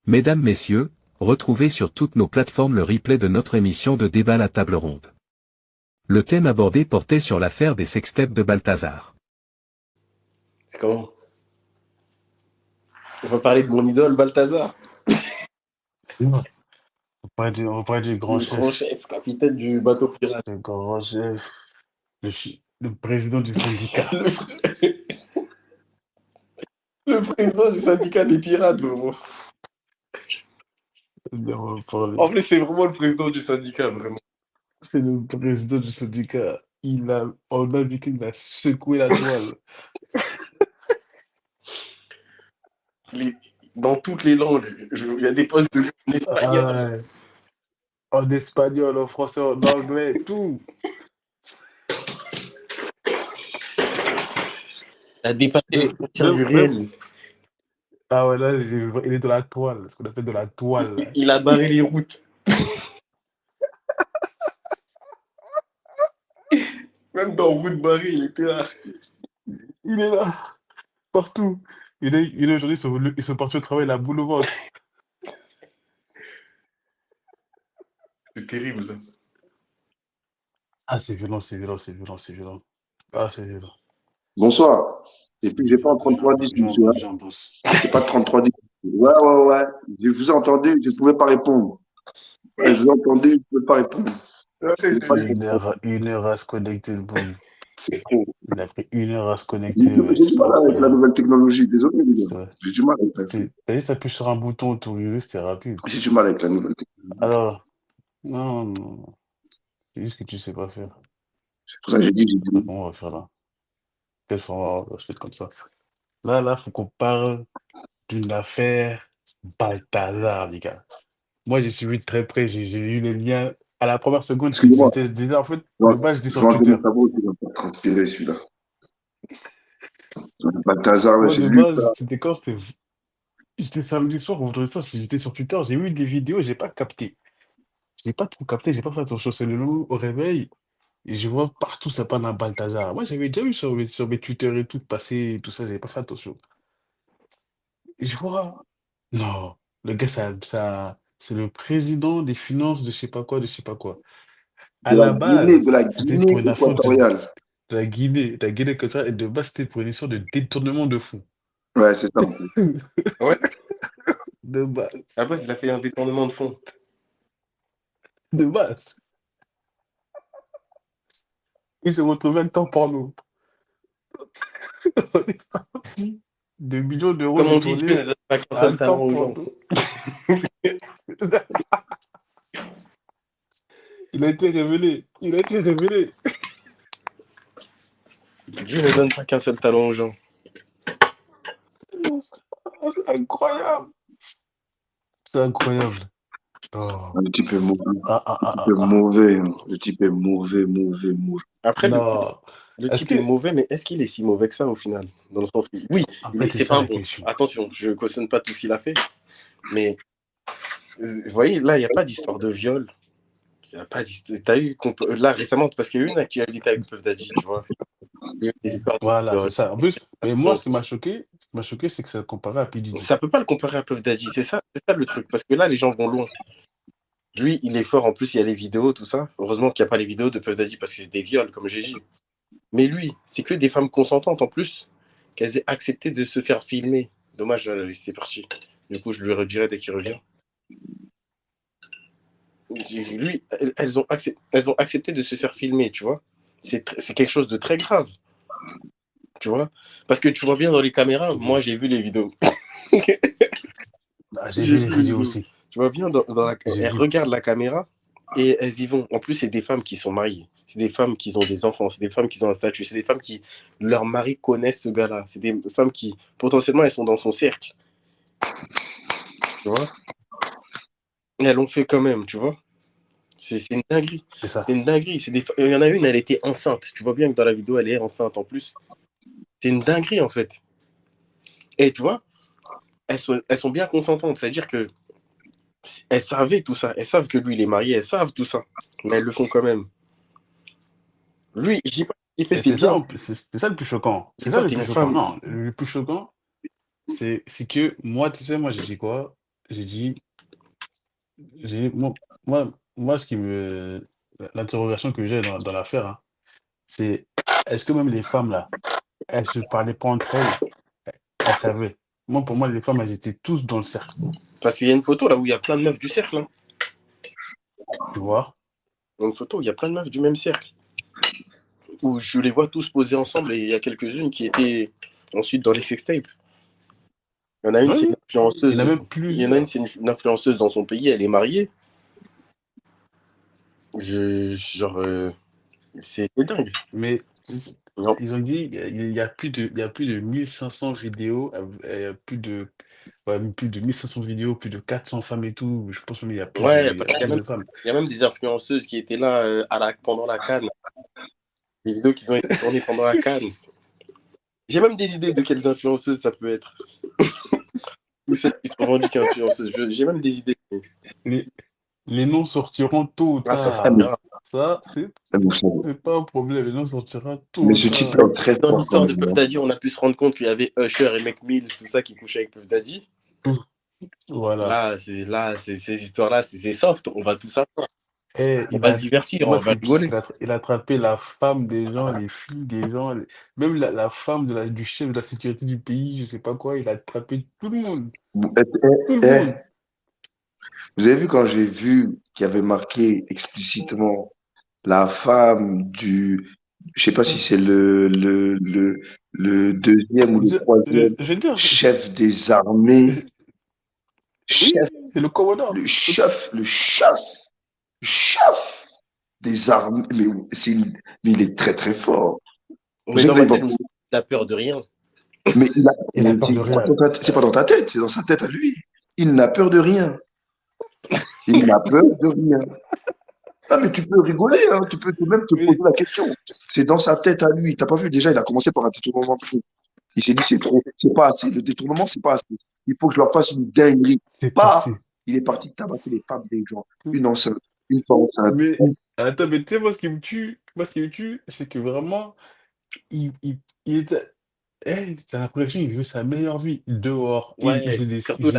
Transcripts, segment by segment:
Mesdames, Messieurs, retrouvez sur toutes nos plateformes le replay de notre émission de débat La Table Ronde. Le thème abordé portait sur l'affaire des sextapes de Balthazar. C'est comment? On va parler de mon idole Balthazar, Non. On va parler du grand le grand chef. chef, capitaine du bateau pirate. Le grand chef. Le président du syndicat. Le, le président du syndicat des pirates, vraiment. On va parler. En plus, c'est vraiment le président du syndicat, vraiment. C'est le président du syndicat. On a vu qu'il a secoué la toile. Dans toutes les langues, il y a des postes de en espagnol. Ouais. En espagnol, en français, en anglais, tout. Il a dépassé les frontières du Même- réel. Ah ouais, là, il est de la toile, ce qu'on appelle de la toile. Il a barré les routes. Même dans Route Barrée, il était là. Il est là, partout. Aujourd'hui, ils sont partis au travail, la boule au ventre. C'est terrible. Là. Ah, c'est violent, c'est violent, c'est violent, c'est violent. Ah, c'est violent. Bonsoir. Et puis, j'ai pas en 3310, monsieur. Hein. J'en bosse. J'ai pas de 3310. Ouais. Je vous ai entendu, je ne pouvais pas répondre. Ouais, je vous ai entendu, je ne pouvais pas répondre. Une heure à se connecter, le boum. C'est trop. Il a pris 1 heure à se connecter. Ouais, J'ai du c'est mal avec la incroyable. nouvelle technologie. Désolé, les C'est gars. vrai. J'ai du mal avec ça. T'as juste appuyé sur un bouton autorisé, c'était rapide. J'ai du mal avec la nouvelle technologie. Alors, non. C'est juste que tu sais pas faire. C'est pour ça que j'ai dit. Comment on va faire là? Qu'est-ce qu'on va faire comme ça? Là, faut qu'on parle d'une affaire Balthazar, les gars. Moi, j'ai suivi de très près, j'ai eu les liens à la première seconde que Excusez-moi. j'étais déjà, en fait, le bas, j'étais Je sur vais enlever Twitter. mon tableau, il va pas transpirer celui-là. Balthazar, Moi, j'ai de lu base, ça. c'était quand? J'étais samedi soir ou vendredi soir, j'étais sur Twitter, j'ai vu des vidéos, j'ai pas capté. J'ai pas trop capté, j'ai pas fait attention. C'est le loup au réveil, et je vois partout ça parle d'un Balthazar. Moi, j'avais déjà vu sur mes Twitter et tout, passer, tout ça, j'avais pas fait attention. Et je vois, non, le gars, c'est le président des finances de je sais pas quoi, de je sais pas quoi. À la De base, la c'était Guinée pour une affaire équatoriale. de la Guinée équatoriale, et de base, c'était pour une histoire de détournement de fonds. Ouais, c'est ça. Ouais. De base. Après, il a fait un détournement de fonds. De base. Il s'est retrouvé un temps porno. On est parti de millions d'euros Comme on dit, Dieu détournés ne donne pas qu'un à seul un talent temps aux gens. porno. Il a été révélé. Il a été révélé. Dieu ne donne pas qu'un seul talent aux gens. Oh, c'est incroyable. C'est incroyable. Oh. Le type est mauvais. Ah. Mauvais. Hein. Le type est mauvais. Après, Non. le type est mauvais, mais est-ce qu'il est si mauvais que ça au final? Dans le sens que, oui, Après, c'est pas bon. Attention, je ne cautionne pas tout ce qu'il a fait, mais vous voyez, là, il n'y a pas d'histoire de viol. Il y a pas d'histoire. T'as eu là récemment, parce qu'il y a eu une actualité avec Puff Daddy, tu vois. Il y a eu des histoires Voilà, c'est ça. En plus, mais moi, ce qui ça m'a choqué, c'est que ça le comparait à P. Diddy. ça peut pas le comparer à Puff Daddy, c'est ça le truc, parce que là, les gens vont loin. Lui, il est fort, en plus, il y a les vidéos, tout ça. Heureusement qu'il n'y a pas les vidéos de Puff Daddy, parce que c'est des viols, comme j'ai dit. Mais lui, c'est que des femmes consentantes, en plus, qu'elles aient accepté de se faire filmer. Dommage, là, c'est parti. Du coup, je lui redirai dès qu'il revient. Lui, elles ont accepté de se faire filmer, tu vois. C'est quelque chose de très grave. Tu vois. Parce que tu vois bien dans les caméras, moi, j'ai vu les vidéos. J'ai vu les vidéos aussi. Tu vois bien, elles regardent la caméra et elles y vont. En plus, c'est des femmes qui sont mariées. C'est des femmes qui ont des enfants. C'est des femmes qui ont un statut. C'est des femmes qui, leur mari connaissent ce gars-là. C'est des femmes qui, potentiellement, elles sont dans son cercle. Tu vois. Et elles l'ont fait quand même, tu vois. C'est une dinguerie. C'est une dinguerie. Il y en a une, elle était enceinte. Tu vois bien que dans la vidéo, elle est enceinte en plus. C'est une dinguerie, en fait. Et tu vois, elles sont bien consentantes. C'est-à-dire que elles savaient tout ça. Elles savent que lui, il est marié. Elles savent tout ça. Mais elles le font quand même. Lui, je dis pas qu'il fait, c'est bien. C'est ça le plus choquant. C'est Toi, ça le t'es plus une choquant. femme. Non, le plus choquant, c'est que moi, tu sais, moi, j'ai dit quoi? j'ai dit, moi, moi, l'interrogation que j'ai dans l'affaire, hein, c'est est-ce que même les femmes là, elles se parlaient pas entre elles, elles savaient. Moi, pour moi, les femmes, elles étaient tous dans le cercle, Parce qu'il y a une photo là où il y a plein de meufs du cercle. Hein. tu vois. Il y a une photo où il y a plein de meufs du même cercle. Où je les vois tous posés ensemble et il y a quelques-unes qui étaient ensuite dans les sextapes. Il y en a une, Oui, c'est une oui. Il y en a influenceuse. même Il y en a une, plusieurs. c'est une influenceuse dans son pays, elle est mariée. Genre, c'est dingue. Mais Non. ils ont dit il y a plus de 1500 vidéos, ouais, plus de 1500 vidéos, plus de 400 femmes et tout. Je pense même Ouais, il y a il y a plus même, de femmes. il y a même des influenceuses qui étaient là pendant la CAN. Des vidéos qui ont été tournées pendant la CAN. J'ai même des idées de quelles influenceuses ça peut être. Ou celles qui sont vendues qu'influenceuses. J'ai même des idées. Les, les noms sortiront tôt ou Ah, ça Ah, mais, tard. Ça, vous savez, c'est pas un problème. Les noms sortiront tôt mais ou ce type-là tard. est très Dans fort quand l'histoire de même. Puff Hein. Daddy, on a pu se rendre compte qu'il y avait Usher et Meek Mills, tout ça qui couchaient avec Puff Daddy. Voilà. Là, ces histoires-là, c'est soft. On va tout savoir. Et On va se divertir, moi, on ce qui va me tue, c'est rigoler. qu'il a attrapé la femme des gens, les filles des gens, même la femme du chef de la sécurité du pays, je sais pas quoi, il a attrapé tout le monde. Tout le monde. Vous avez vu quand j'ai vu qu'il y avait marqué explicitement la femme du, je sais pas si c'est le deuxième ou le troisième Je veux dire, chef des armées, oui, chef, c'est le commandant. le chef des armées, mais il est très très fort. Vous Mais savez dans que là, ma tête, je me suis dit, t'as peur de rien. mais il a, Il a peur de rien. c'est pas dans ta tête, c'est dans sa tête à lui. Il n'a peur de rien. Il n'a peur de rien. Ah, mais tu peux rigoler, hein, tu peux même te poser Oui, la question. C'est dans sa tête à lui. T'as pas vu, déjà, il a commencé par un détournement de fou. Il s'est dit, c'est trop, c'est pas assez. Le détournement, c'est pas assez. Il faut que je leur fasse une dinguerie. c'est Pas. passé. Il est parti tabasser les femmes des gens. Une enceinte, une femme enceinte. Mais attends, mais tu sais, moi, ce qui me tue, c'est que vraiment, il était. T'as l'impression qu'il veut sa meilleure vie dehors. Et Ouais, surtout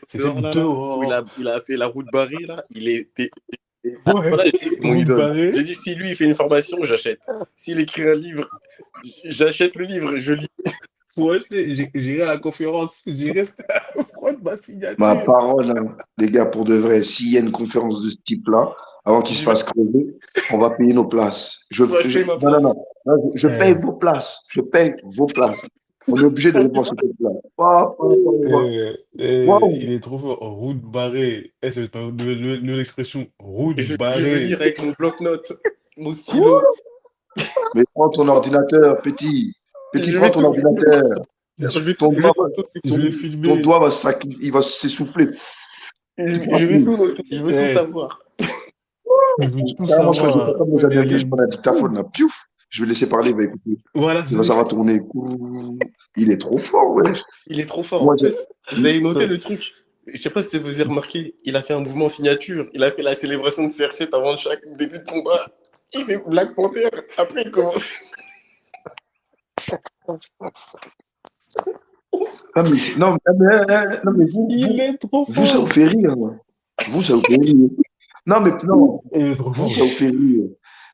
c'est dehors cette là, où dehors. il a fait la route barrée, là, il était. Ouais, Voilà, j'ai dit, c'est mon route idole. barrée. J'ai dit, si lui, il fait une formation, j'achète. S'il écrit un livre, j'achète le livre, je lis. Pour acheter, j'irai à la conférence, j'irai prendre ma Ma signature. parole, hein, les gars, pour de vrai, s'il y a une conférence de ce type-là, avant qu'il se Je vais, fasse crever, on va payer nos places. moi, je paye ma Non, non, place. non. Non, je paye Eh, vos places. Je paye vos places. On est obligé d'aller voir ce type-là. il Waouh. est trop fort. Route barrée. C'est une nouvelle expression. Route Je vais barrée. lire avec mon bloc-notes, mon Quoi? stylo. Mais prends ton ordinateur, petit. Petit, Je prends vais ton tout. ordinateur. Je vais, Ton je vais, doigt, Je vais ton filmer. doigt va il va s'essouffler. Tu pourras je vais plus. tout noter. Je veux tout Eh, savoir. je veux tout Carrément, je fais pas savoir. comme les Américains, je prends un dictaphone, là. Piouf. Je vais laisser parler, il va écouter. Voilà, Il va, c'est ça ça. va tourner. Il est trop fort, ouais. Il est trop fort. En Moi, plus, vous avez noté Attends, le truc. Je sais pas si vous avez remarqué, il a fait un mouvement signature. Il a fait la célébration de CR7 avant chaque début de combat. Il fait Black Panther. Après, il commence. ah, mais, non, non, mais il est trop vous, ça vous fort. fait rire. Hein. Vous, ça vous fait rire. Non, mais non, Il est trop vous, fort. ça vous fait rire.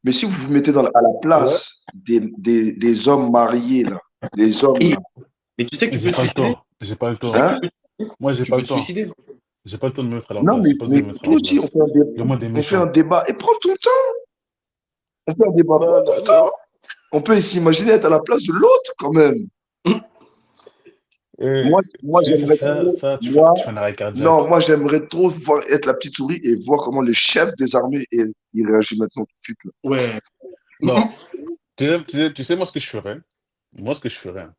Mais si vous vous mettez à la Ouais. place des hommes mariés, là, les hommes, Et, là, mais tu sais que tu J'ai peux te pas le suicider. temps. J'ai pas le Tu sais temps. que hein? Moi, j'ai tu pas peux le te temps. suicider. J'ai pas le temps de me mettre à leur Non, place. J'ai pas le temps mais de me mettre à toi leur aussi, place. Le monde est on fait un méchant. débat. Et prends ton temps. On fait un débat. Prends Non, ton non, temps. non. On peut s'imaginer être à la place de l'autre, quand même. Eh, J'aimerais trop, tu fais un arrêt non, cardiaque. moi, j'aimerais trop voir être la petite souris et voir comment le chef des armées, il réagit maintenant tout de suite, là. Ouais. Non. Tu sais, moi, ce que je ferais? Moi, ce que je ferais, hein,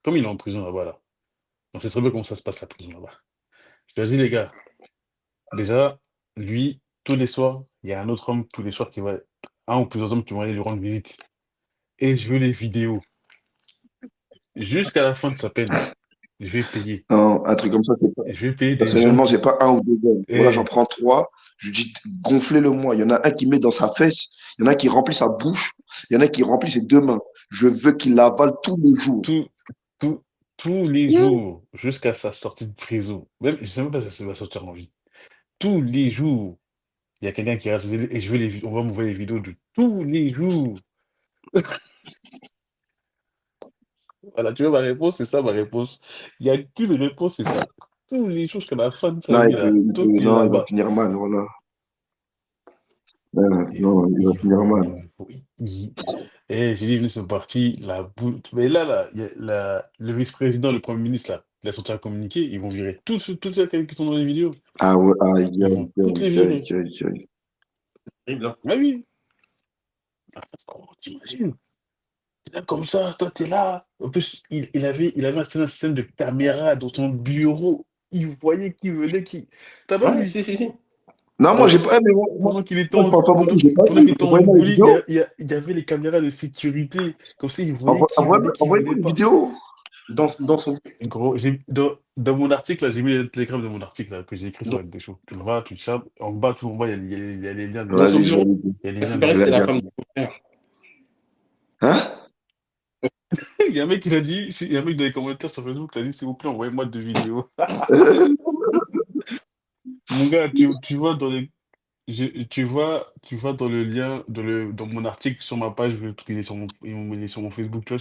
comme il est en prison là-bas, là. On sait très bien comment ça se passe, la prison là-bas. Je te dis, les gars, déjà, lui, tous les soirs, il y a un autre homme, tous les soirs, un ou plusieurs hommes qui vont aller lui rendre visite. Et je veux les vidéos. Jusqu'à la fin de sa peine, je vais payer. Non, un truc comme ça, c'est pas. Je vais payer des gens Personnellement, qui. c'est pas un ou deux hommes. Voilà, j'en Eh, prends trois. Je dis, gonflez-le-moi. Il y en a un qui met dans sa fesse. Il y en a un qui remplit sa bouche. Il y en a un qui remplit ses deux mains. Je veux qu'il l'avale tous les jours. tout, tout. tous les jours, jusqu'à sa sortie de prison. Même, je sais même pas si ça va sortir en vie. Tous les jours, il y a quelqu'un qui rate et on va m'envoyer les vidéos de tous les jours. Voilà, tu vois, ma réponse, c'est ça, ma réponse. Il n'y a qu'une réponse, c'est ça. Tous les jours jusqu'à la fin de sa Non, vie, là, tant qu'il est non, il va là-bas. finir mal, voilà. Ils Non, vont, il va ils finir mal. vont, Eh, j'ai dit, ils sont partis, la boule. Mais là, il y a le vice-président, le premier ministre, là, il a sorti un communiqué, ils vont virer toutes celles qui sont dans les vidéos. Ah ouais, aïe, Ils aïe, vont toutes les aïe, aïe, virer. aïe, aïe. Horrible, hein. Ah oui. Ah, t'imagines? T'es là comme ça, toi, t'es là. En plus, il avait installé un système de caméra dans son bureau. Il voyait qui venait, qui. T'as pas Ouais, vu? si. Non, moi, Dans- j'ai pas. Mais Pendant qu'il était moi, je parle pas beaucoup, j'ai pas pendant qu'il vu. était en Envoyez-moi les bully, vidéos. il y avait les caméras de sécurité. Comme ça, il voyait qui Envoyez-moi venait les pas. vidéos. Dans son. Gros, dans mon article, là, j'ai mis les télégrammes de mon article là, que j'ai écrit sur Dans, LB Show. Tu le vois, tu le chapes. En bas, tout en bas, il y a les liens dans son Vas-y, je vais bureau, aller dire. il y a les à ce liens qui des paraît, Je vais c'était la vidéos. femme regarder. de mon frère. Hein? Il y a un mec qui a dit, il y a un mec dans les commentaires sur Facebook qui a dit, s'il vous plaît, envoyez-moi 2 vidéos. Mon gars, tu vois dans les. Tu vois dans le lien, dans mon article sur ma page, il est sur mon Facebook, tu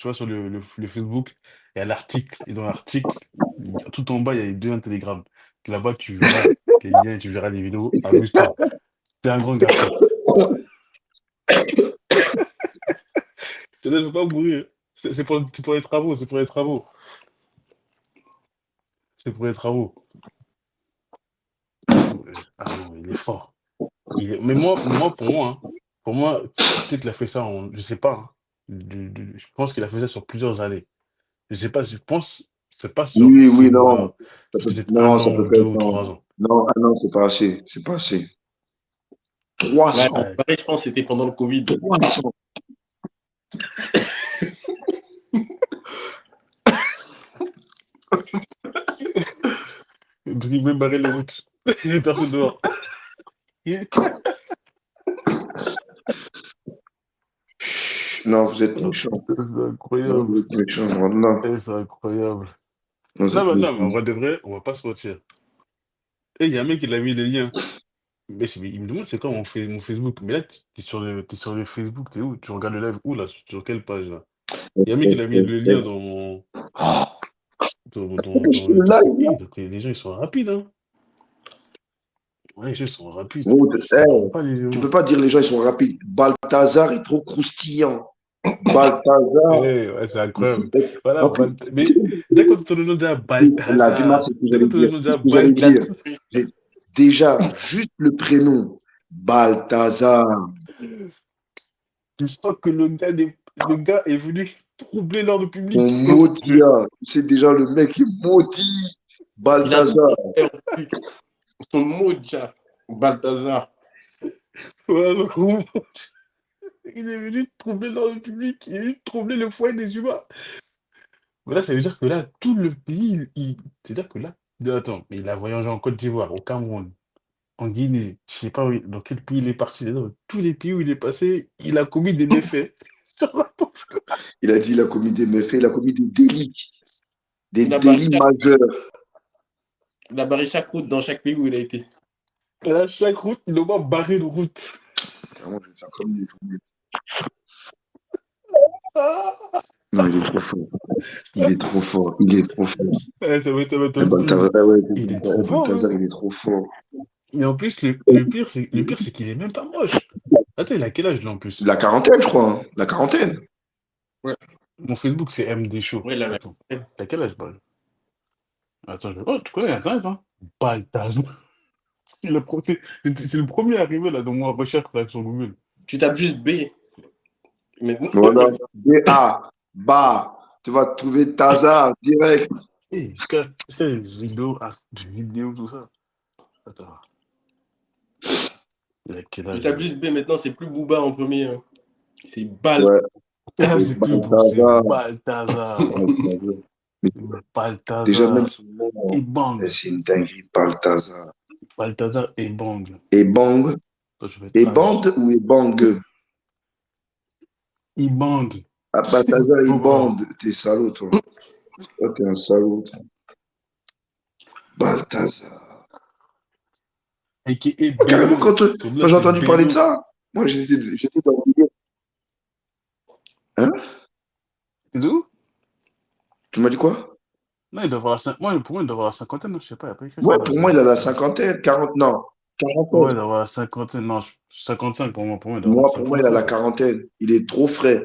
vois sur le Facebook, il y a l'article, et dans l'article, tout en bas, il y a les 2 liens Telegram. Là-bas, tu verras les liens, tu verras les vidéos, amuse-toi. T'es un grand garçon. Je ne veux pas mourir. C'est pour les travaux, c'est pour les travaux. C'est pour les travaux. Fou, ah non, il est fort. Mais pour moi, peut-être qu'il a fait ça je sais pas, hein. Je pense qu'il a fait ça sur plusieurs années. Je sais pas, je pense, c'est pas sur Oui, six oui, non. mois, c'est peut-être Non, un ça an peut ou pas deux être. ou Non, 3 ans. non, ah non, c'est pas assez. C'est pas assez. Trois Ouais, cents. Ouais. pareil, je pense que c'était pendant le Covid. 300. Parce qu'il même barrer les routes. Il y avait personne dehors. Non, vous êtes méchants. C'est Non, incroyable. vous êtes méchants, voilà. C'est incroyable. Non, vous Non, êtes mais, non, mais en méchants. vrai de vrai, on va pas se mentir. Et il y a un mec qui a mis les liens. Mais il me demande c'est quoi mon Facebook. Mais là, t'es sur le Facebook, t'es où? Tu regardes le live où là? Sur quelle page là? Il y a un mec qui a mis le lien Oh, dans le le truc. live, là. Donc les gens ils sont rapides, hein. Ouais, les gens ils sont rapides. Gros, Je comprends pas les tu gens. peux pas dire les gens ils sont rapides. Balthazar est trop croustillant. Balthazar. Ouais, c'est incroyable. Voilà, En plus, mais dès qu'on te le nom déjà là, tu vois, Balthazar, c'est ce que dès qu'on j'allais te le dire. nom C'est déjà ce que j'allais Il a dire. Balthazar, tout fait. J'ai- Déjà, juste le prénom, Balthazar. tu sens que le gars est venu troubler l'ordre On public. maudit, hein. Tu sais déjà, le mec est maudit. Il a tout Balthazar. fait en plus. Son mot, déjà. Balthazar. Voilà, donc, il est venu troubler l'ordre public, il est venu troubler le foyer des humains. Mais là, ça veut dire que là, tout le pays, c'est-à-dire que là, attends, il a voyagé en Côte d'Ivoire, au Cameroun, en Guinée, je sais pas dans quel pays il est parti, dans tous les pays où il est passé, il a commis des méfaits. Sur la pauvre- Il a dit, il a commis des méfaits, il a commis des délits. Des Il a barré délits chaque, majeurs. il a barré chaque route dans chaque pays où il a été. Et à chaque route, il doit barrer de route. Vraiment, je vais faire comme lui. Ah, Non, il est trop fort. Il est trop fort. Il est trop fort. ouais, ça va être Et un style. Balthazar, ouais, Il est trop fort, Balthazar, hein. il est trop fort. Mais en plus, le pire, c'est qu'il est même pas moche. Attends, il a quel âge là en plus? La quarantaine, je crois. Hein. La quarantaine. Ouais, Mon Facebook, c'est MD Show. ouais, là. Attends, t'as quel âge, Bal? Attends, oh, tu connais Internet, hein? Balthazar. C'est le premier arrivé là dans ma recherche là, sur Google. Tu tapes juste B. Maintenant, Voilà. B-A. Bah. Tu vas trouver Tazar direct. Jusqu'à les vidéos, tout ça. Attends, il a quel tu âge tapes lui? juste B. Maintenant, c'est plus Booba en premier. Hein. C'est Bal. Ouais. Ah, Et c'est plus beau, c'est Balthazar. Balthazar. Déjà, même Balthazar son nom, et Bang. c'est une dinguerie. Balthazar. Balthazar et Bang. Et Bang. Toi, je vais Et être âge. Bande ou et Bang? Il bande. Ah, C'est Balthazar et Booba. Bande. T'es salaud, toi. Toi, t'es un salaud. Balthazar. A.K.A. Carrément, Beno. Son quand blaze, j'ai c'est entendu parler de Beno. ça, moi, j'étais dans le délire. Hein? C'est d'où? Tu m'as dit quoi? Non, il doit avoir pour moi, il doit avoir la cinquantaine, non, je sais pas, il a pas écrit ça Ouais, dans pour moi, il son. a la cinquantaine, 40, non, Ouais, il quarantaine. doit avoir la cinquantaine, non, 55 pour moi, il doit avoir Moi, pour moi, il a la 55. quarantaine. Il est trop frais.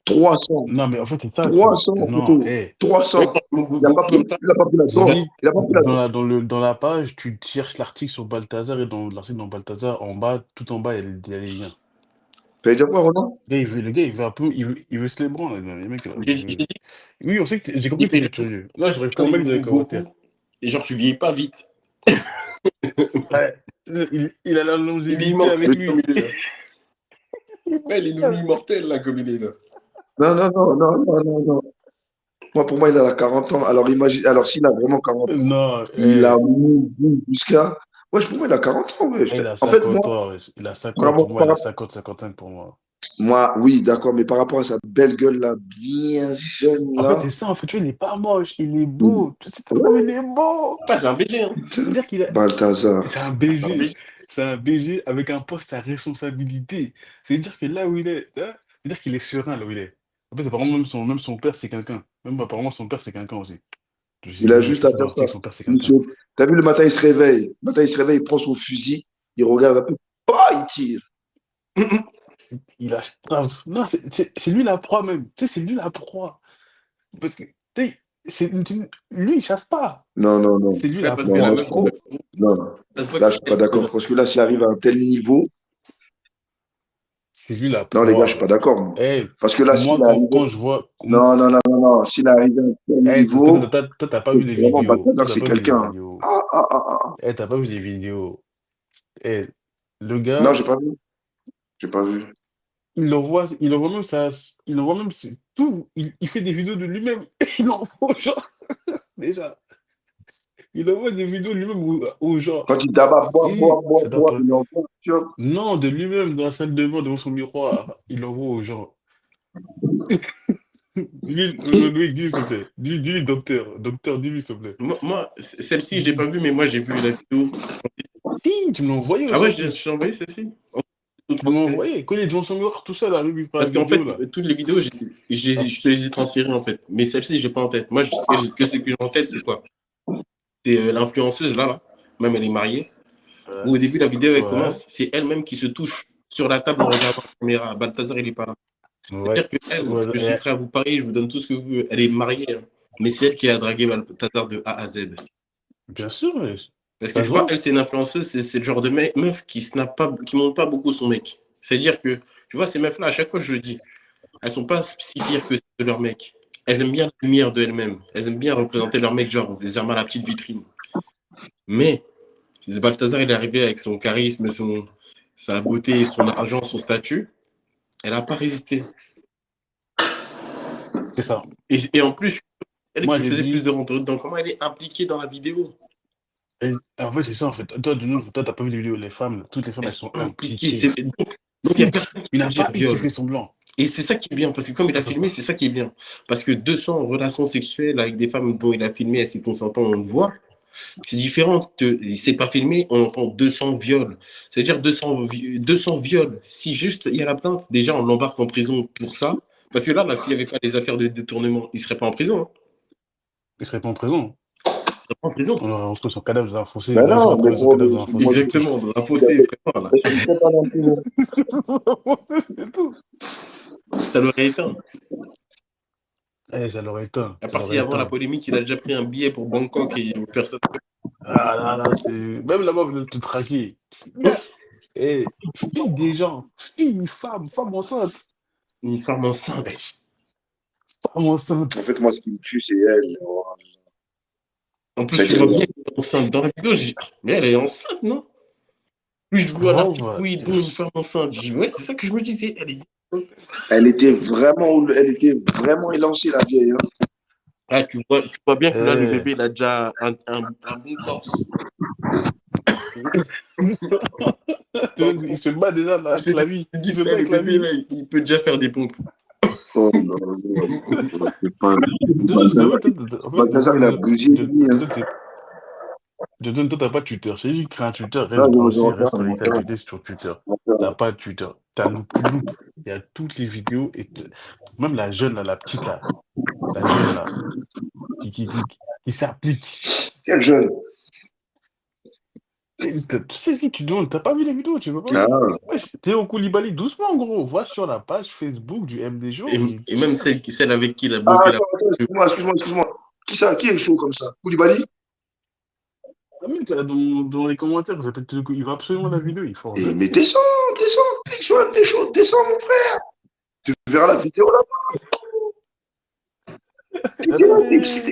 300. Non, mais en fait, c'est ça le truc. 300, Non, photo. hé, 300. Beaucoup n'aiment pas. Il a pas pris la drogue. Zenith, Il a pas pris la drogue. dans la page, tu cherches l'article sur Balthazar et dans l'article dans Balthazar, en bas, tout en bas, il y a les liens. Tu veux dire quoi, Roland? Le gars, il veut un peu, il veut se les branler, les mecs, là, J'ai dit, Oui, on sait que j'ai compris il que fait t'étais genre, curieux. Là, j'aurais j'en ai combattu dans les vu beaucoup. commentaires. Et genre, tu vieillis pas vite. Ouais, il a la Il est longévité immortel avec comme lui. il est là. Ouais, il est devenu immortel là, comme il est là. Non, non, non, non, non, non, non. Moi, pour moi, il a la 40 ans. Alors, imagine, alors s'il a vraiment 40 ans, Non, il a mis jusqu'à. Ouais, pour moi, il a 40 ans, ouais. il a En fait, 50 moi, ans, ouais. Il a 50, vraiment, pour moi, il a 50, 55 pour moi. moi, oui, d'accord, mais par rapport à sa belle gueule là, bien jeune En fait, là, c'est ça, en fait, tu vois, il est pas moche, il est il- beau. Tu sais pas comme ouais, il est beau. Pas, c'est un BG, hein. C'est-à-dire qu'il a. C'est Balthazar. un C'est un BG. BG. C'est un BG avec un poste à responsabilité. C'est-à-dire que là où il est, hein, c'est-à-dire qu'il est serein là où il est. En fait, apparemment, même son père, c'est quelqu'un. Même apparemment, son père, c'est quelqu'un aussi. Il a J'ai juste écrit à ça dans faire ça. l'article, son père, c'est quelqu'un. Monsieur, t'as vu le matin, il se réveille. Le matin, il se réveille, il prend son fusil, il regarde un peu, bah, il tire. Il a. Non, c'est lui la proie même. Tu sais, c'est lui la proie. Parce que, tu sais, lui, il chasse pas. Non, non, non. C'est lui Ouais, la parce que Non, la proie. moi, je meuf, suis pas d'accord. Non, ça se voit que là, c'est je suis pas elle qui d'accord. Parce que là, s'il arrive à un tel niveau, C'est lui la non, les gars, je suis proie. pas d'accord, moi. Eh, Parce que là, s'il moi, est arrivé. quand je vois. Non, non, non, non, non. S'il est arrivé à un tel Parce que niveau, toi, t'as pas vu c'est les vraiment vidéos. Toi, Balthazar, t'as c'est pas vu les quelqu'un. vidéos. Ah, ah, ah, ah. T'as pas vu les vidéos. Eh, le Non, gars, j'ai pas vu. J'ai pas vu. il envoie même il envoie même tout. Il fait des vidéos de lui-même. Il envoie aux gens. Déjà. Il envoie des vidéos de lui-même aux gens. Quand il tabac, bois, bois, Si, bois, ça doit bois, pas. il envoie, tu vois. Non, de lui-même, dans la salle de bain, devant son miroir. Il envoie aux gens. Loïc, dis-lui, s'il te plaît. Dis-lui, docteur. Docteur, dis-lui, s'il te plaît. Moi, celle-ci, je l'ai pas vue, mais moi, j'ai vu la vidéo. Si, tu me l'as envoyé Ah aussi ouais, en je plus. t'ai envoyé celle-ci. Tu me l'as envoyé. Quand il est devant son miroir tout seul, là, lui, il prend la Parce qu'en vidéo, fait, là. toutes les vidéos, je te les ai transférées, en fait. Mais celle-ci, j'ai pas en tête. Moi, ce que j'ai en tête, c'est quoi? C'est l'influenceuse, là. Même, elle est mariée. Ouais. Où au début, la vidéo, elle Ouais. commence, c'est elle-même qui se touche sur la table en regardant la caméra. Balthazar, il est pas là. Ouais. C'est-à-dire que elle, Ouais, je suis prêt à vous parier, je vous donne tout ce que vous voulez. Elle est mariée, hein. Mais c'est elle qui a dragué Balthazar de A à Z. bien sûr, ouais. Parce que Ça tu se vois, voit. elle, c'est une influenceuse, c'est le genre de meuf qui snap pas, qui montre pas beaucoup son mec. C'est-à-dire que, tu vois, ces meufs-là, à chaque fois, je le dis, elles sont pas si fières que de leur mec. Elles aiment bien la lumière de elles-mêmes. Elles aiment bien représenter leur mec, genre, les armes à la petite vitrine. Mais, Balthazar, il est arrivé avec son charisme, sa beauté, son argent, son statut. Elle n'a pas résisté. C'est ça. Et en plus, elle Moi, qui j'ai faisait plus dit. de rentre dedans, comment elle est impliquée dans la vidéo? En fait, c'est ça, en fait. Toi, de nous, toi, t'as pas vu les vidéos. Les femmes, toutes les femmes, Elles elles sont sont impliquées. impliquées. Donc, il n'y a personne qui Il n'y peut a dire pas une qui viol. fait semblant. Et c'est ça qui est bien, parce que comme il a filmé, c'est ça qui est bien. Parce que 200 relations sexuelles avec des femmes dont il a filmé, elles sont consentantes, on le voit. C'est différent. C'est pas filmé, on entend 200 viols. C'est-à-dire 200 viols. Si juste il y a la plainte, déjà on l'embarque en prison pour ça. Parce que là s'il n'y avait pas les affaires de détournement, il ne serait pas en prison, hein. Il serait pas en prison. Il serait pas en prison. On aurait retrouvé son cadavre dans un fossé. Ben Là, ils non, auraient mais trouvé son gros, cadavre dans un fossé, moi, c'est tout. Exactement, dans un fossé, il serait pas là. il serait pas dans le prison. C'est tout. Ça l'aurait éteint. Ça l'aurait éteint. À Ça part si l'aurait avant la éteint. polémique, il a déjà pris un billet pour Bangkok et personne. Ah là là, c'est. Même la meuf veut te traquer. Fille des gens. Fille, femme enceinte. Une femme enceinte. Femme enceinte. En fait, moi, ce qui me tue, c'est elle. En plus, C'est tu vois bien elle. qu'elle est enceinte. Dans la vidéo, j'ai dit, mais elle est enceinte, non? Puis je vois la petite Grave. oui, dont une femme enceinte. J'ai dit, ouais, c'est ça que je me disais. Elle est... Elle était vraiment élancée, la vieille. Hein. Ah, tu vois bien que là, le Eh. bébé, il a déjà un bon torse. Il se bat déjà avec la vie. Tu Il dis se que bat le avec la bébé, vie. là, il peut déjà faire des pompes. Oh non, non, c'est pas. En fait, Balthazar, il a bougé de lui, hein. toi, t'as pas Twitter. C'est lui qui crée un Twitter, Là, reste branché, reste je connecté à Twitter sur Twitter. T'as pas Twitter. Tu loupes. Il y a toutes les vidéos et même la jeune, là, la petite, là, la jeune, là, qui s'applique. Quel jeune. Tu sais ce que tu demandes, t'as pas vu les vidéos, tu peux pas. Ah, Wesh, Théo Koulibaly, doucement, gros. Va sur la page Facebook du MD Show et Et même check. celle avec qui il a bloqué la. excuse-moi. Qui ça? Qui est chaud comme ça? Koulibaly? Ah, mec, là, dans les commentaires, il va absolument la vidéo, il faut Eh, regarder. mais descends, clique sur MD Show, descends, mon frère. Tu verras la vidéo là.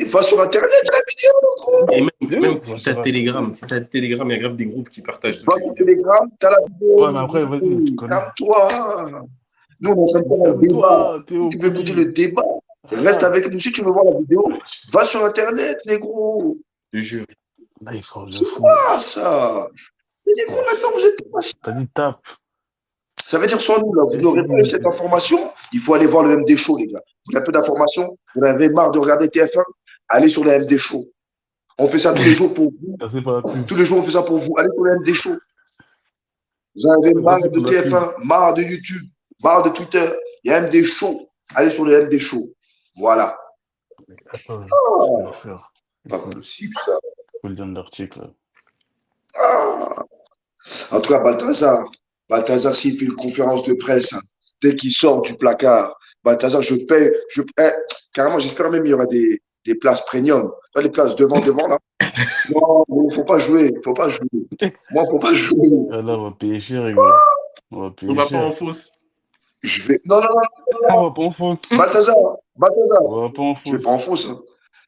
Va sur Internet, la vidéo, gros. Et même si t'as Telegram, il y a grave des groupes qui partagent toutes Va les sur vidéos. Telegram, t'as la vidéo. Ouais, mais après, vas-y, tu connais. Calme-toi. Nous, on est en train de faire un débat. Calme-toi, Théo Tu veux écouter le Kouli. débat? Reste Voilà. avec nous. Si tu veux voir la vidéo, va sur Internet, négro. Je te jure. Là, il change de C'est fou. quoi ça? Mais négro, maintenant, vous êtes pas. T'as dit tape. Ça veut dire sans nous, là, vous n'aurez pas eu cette information. Il faut aller voir le MD Show, les gars. Vous avez un peu d'informations. Vous en avez marre de regarder TF1. Allez sur le MD Show. On fait ça tous les jours pour vous. Merci pour la pub. Tous les jours, on fait ça pour vous. Allez sur le MD Show. Vous en avez marre Merci de pour la TF1, marre de YouTube, marre de Twitter. Il y a MD Show. Allez sur le MD Show. Voilà. Attends, je peux le faire. Pas possible, ça. Je peux le dire dans l'article. Ah. En tout cas, Balthazar, s'il fait une conférence de presse, dès qu'il sort du placard, Balthazar, je paye. Carrément, j'espère même qu'il y aura des places premium. Pas des places devant, là. Non, il ne faut pas jouer. Moi, il ne faut pas jouer. Là, on va payer cher, les gars. On va payer On va cher. pas en fausse. Je vais. Non. On va pas en faute. Balthazar. On va pas en Je vais fausse. pas en fausse. Hein.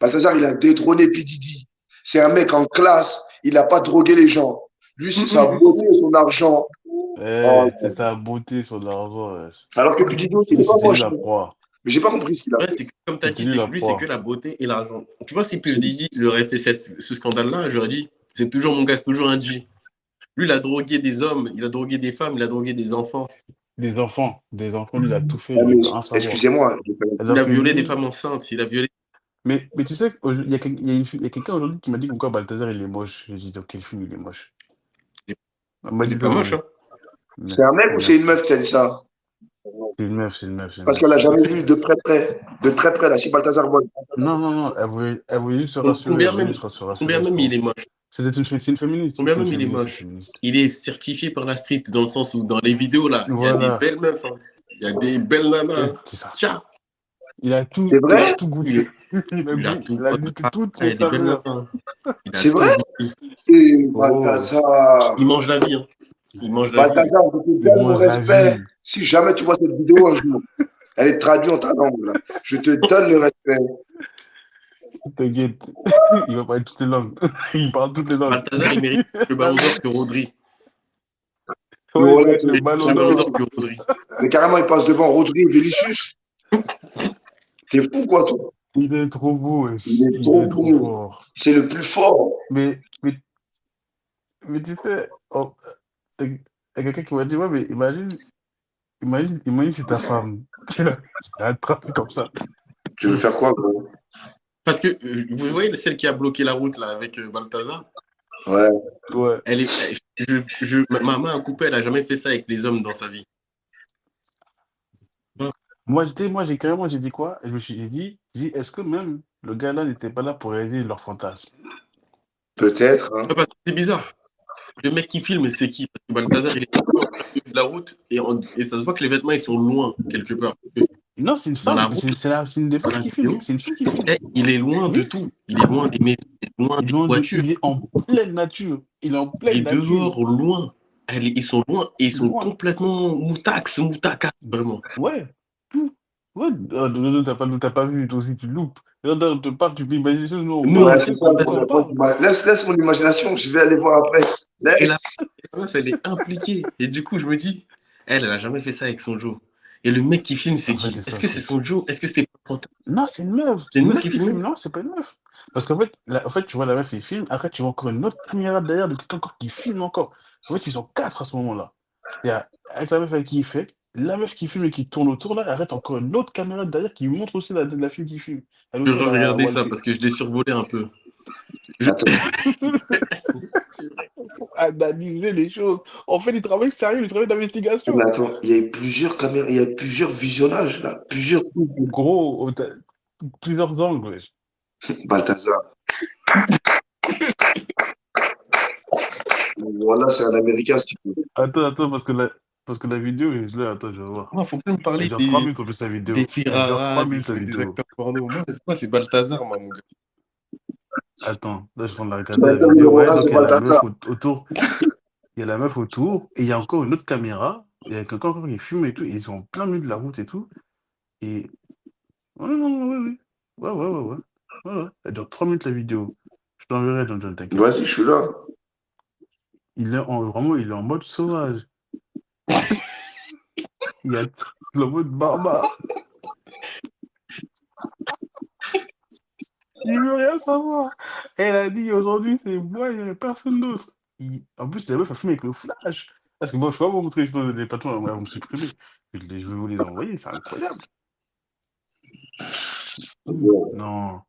Balthazar, il a détrôné P. Diddy. C'est un mec en classe. Il n'a pas drogué les gens. Lui, c'est sa beauté et son argent. C'est sa beauté sur l'argent. Alors que P. Diddy aussi, il n'est pas C'était lui moche. la proie. Mais j'ai pas compris ce qu'il a Ouais, fait. c'est comme tu as dit, C'était lui c'est la que lui, proie. c'est que la beauté et l'argent. Tu vois, si P. Diddy il aurait fait ce scandale-là, j'aurais dit, c'est toujours mon gars, c'est toujours un G. Lui, il a drogué des hommes, il a drogué des femmes, il a drogué des enfants. Des enfants, lui, il a tout fait. Ah, mais Il a un savoir. excusez-moi. Il a violé des femmes enceintes, il a violé. Mais tu sais, il y a quelqu'un aujourd'hui qui m'a dit pourquoi Balthazar il est moche. J'ai dit dans quel film il est moche. Il m'a est dit pas moche, hein. C'est un mec ou c'est une meuf qui a dit ça? C'est une meuf. Parce qu'elle n'a jamais vu de très près. De très près, là, si Balthazar voit. Non, elle voulait juste se rassurer. Combien elle voulait même, juste se rassurer, combien je même pense. il est moche? C'est une féministe. Combien c'est même une il est féministe, moche? c'est une féministe. Il est certifié par la street, dans le sens où dans les vidéos, là, il y a des Voilà. belles meufs. Hein. Il y a des belles nanas. C'est ça. Tiens, Il a tout, C'est vrai? il a tout goûté. il a tout. Il a goûté toutes Il y a les des belles saveurs. nanas. Il a C'est tout vrai? goûté. Et Balthazar. Il mange la vie. Hein. Il mange la vie. Balthazar, je te Il donne mon mange la respect. vie. Si jamais tu vois cette vidéo un jour, elle est traduite en ta langue, là. Je te donne le respect. T'inquiète. Il va parler toutes les langues. Il parle toutes les langues. Balthazar, il mérite le ballon d'or que Rodri. Ouais, Voilà, il mérite le ballon Le ballon d'or. d'or que Rodri. Mais carrément, il passe devant Rodri et Vinicius. T'es fou, quoi, toi? Il est trop beau. Il est Il trop est trop beau. fort. C'est le plus fort. Mais tu sais, il y a quelqu'un qui m'a dit, ouais, mais imagine c'est ta femme qui l'a attrapé comme ça. Tu veux faire quoi, gros? Parce que vous voyez celle qui a bloqué la route là avec Balthazar. Ouais. Ouais. Ma main a coupé, elle a jamais fait ça avec les hommes dans sa vie. Moi, j'ai dit quoi? J'ai dit, est-ce que même le gars-là n'était pas là pour réaliser leur fantasme? Peut-être. Hein. Parce que c'est bizarre. Le mec qui filme, c'est qui? Parce que Balthazar, il est au milieu de la route et ça se voit que les vêtements ils sont loin quelque part. Non, c'est une Dans la femme. route, C'est une des femmes qui filme. C'est une femme qui filme. Il est loin de tout. Il est loin des maisons, il est loin des voitures. Il est en pleine nature. Il est en pleine nature. Dehors, loin. Ils sont loin et ils sont complètement moutax, vraiment. Ouais. Tout. Ouais, t'as pas vu, toi aussi tu loupes. Quand on te parle, tu peux imaginer ça. Non, Ouais, c'est ça. Laisse mon imagination, je vais aller voir après. Et la meuf, elle est impliquée. Et du coup, je me dis, elle a jamais fait ça avec son Joe. Et le mec qui filme, c'est qui? Est-ce que c'est son Joe? Est-ce que c'était pas? Non, c'est une meuf. C'est une meuf qui filme. Non, c'est pas une meuf. Parce qu'en fait, tu vois la meuf, elle filme. Après, tu vois encore une autre caméra derrière de quelqu'un encore qui filme encore. En fait, ils sont 4 à ce moment-là. Avec la meuf avec qui il fait, La meuf qui filme et qui tourne autour, là, elle arrête encore une autre caméra derrière qui montre aussi la fille qui filme. Elle Je aussi, vais elle a regarder ça walté. parce que je l'ai survolé un peu. Je- Attends, Analyser les choses. On fait du travail sérieux, du travail mais d'investigation. attends, il y a eu plusieurs caméras, il y a eu plusieurs visionnages, là. Plusieurs trucs. Gros, t'as plusieurs angles, wesh. Balthazar. Voilà, c'est un Américain, si tu veux. Attends, parce que la vidéo, attends, je vais voir. Moi, faut plus me Elle parler dure 3 minutes en plus, la des vidéo. Elle dure 3 Ferrara, minutes, la des vidéo. acteurs porno. Moi, c'est Balthazar, moi, mon gars. Attends, là, je suis en train de la Tu regarder, vas la faire vidéo. le Ouais, Roland, donc c'est il y a la Balthazar. meuf autour. Il y a la meuf autour, et il y a encore une autre caméra. Il y a quelqu'un encore qui filme et tout, et ils sont en plein milieu de la route et tout. Et. Ouais, oui. Ouais. Elle dure 3 minutes, la vidéo. Je t'enverrai, John, t'inquiète. Vas-y, je suis là. Vraiment, il est en mode sauvage. Il y a le mode barbare. Il veut rien savoir. Elle a dit aujourd'hui, c'est moi, il n'y avait personne d'autre. En plus, la meuf a filmé avec le flash. Parce que moi, je ne peux pas vous montrer les patrons, elles vont me supprimer. Je vais vous les envoyer, c'est incroyable. Non.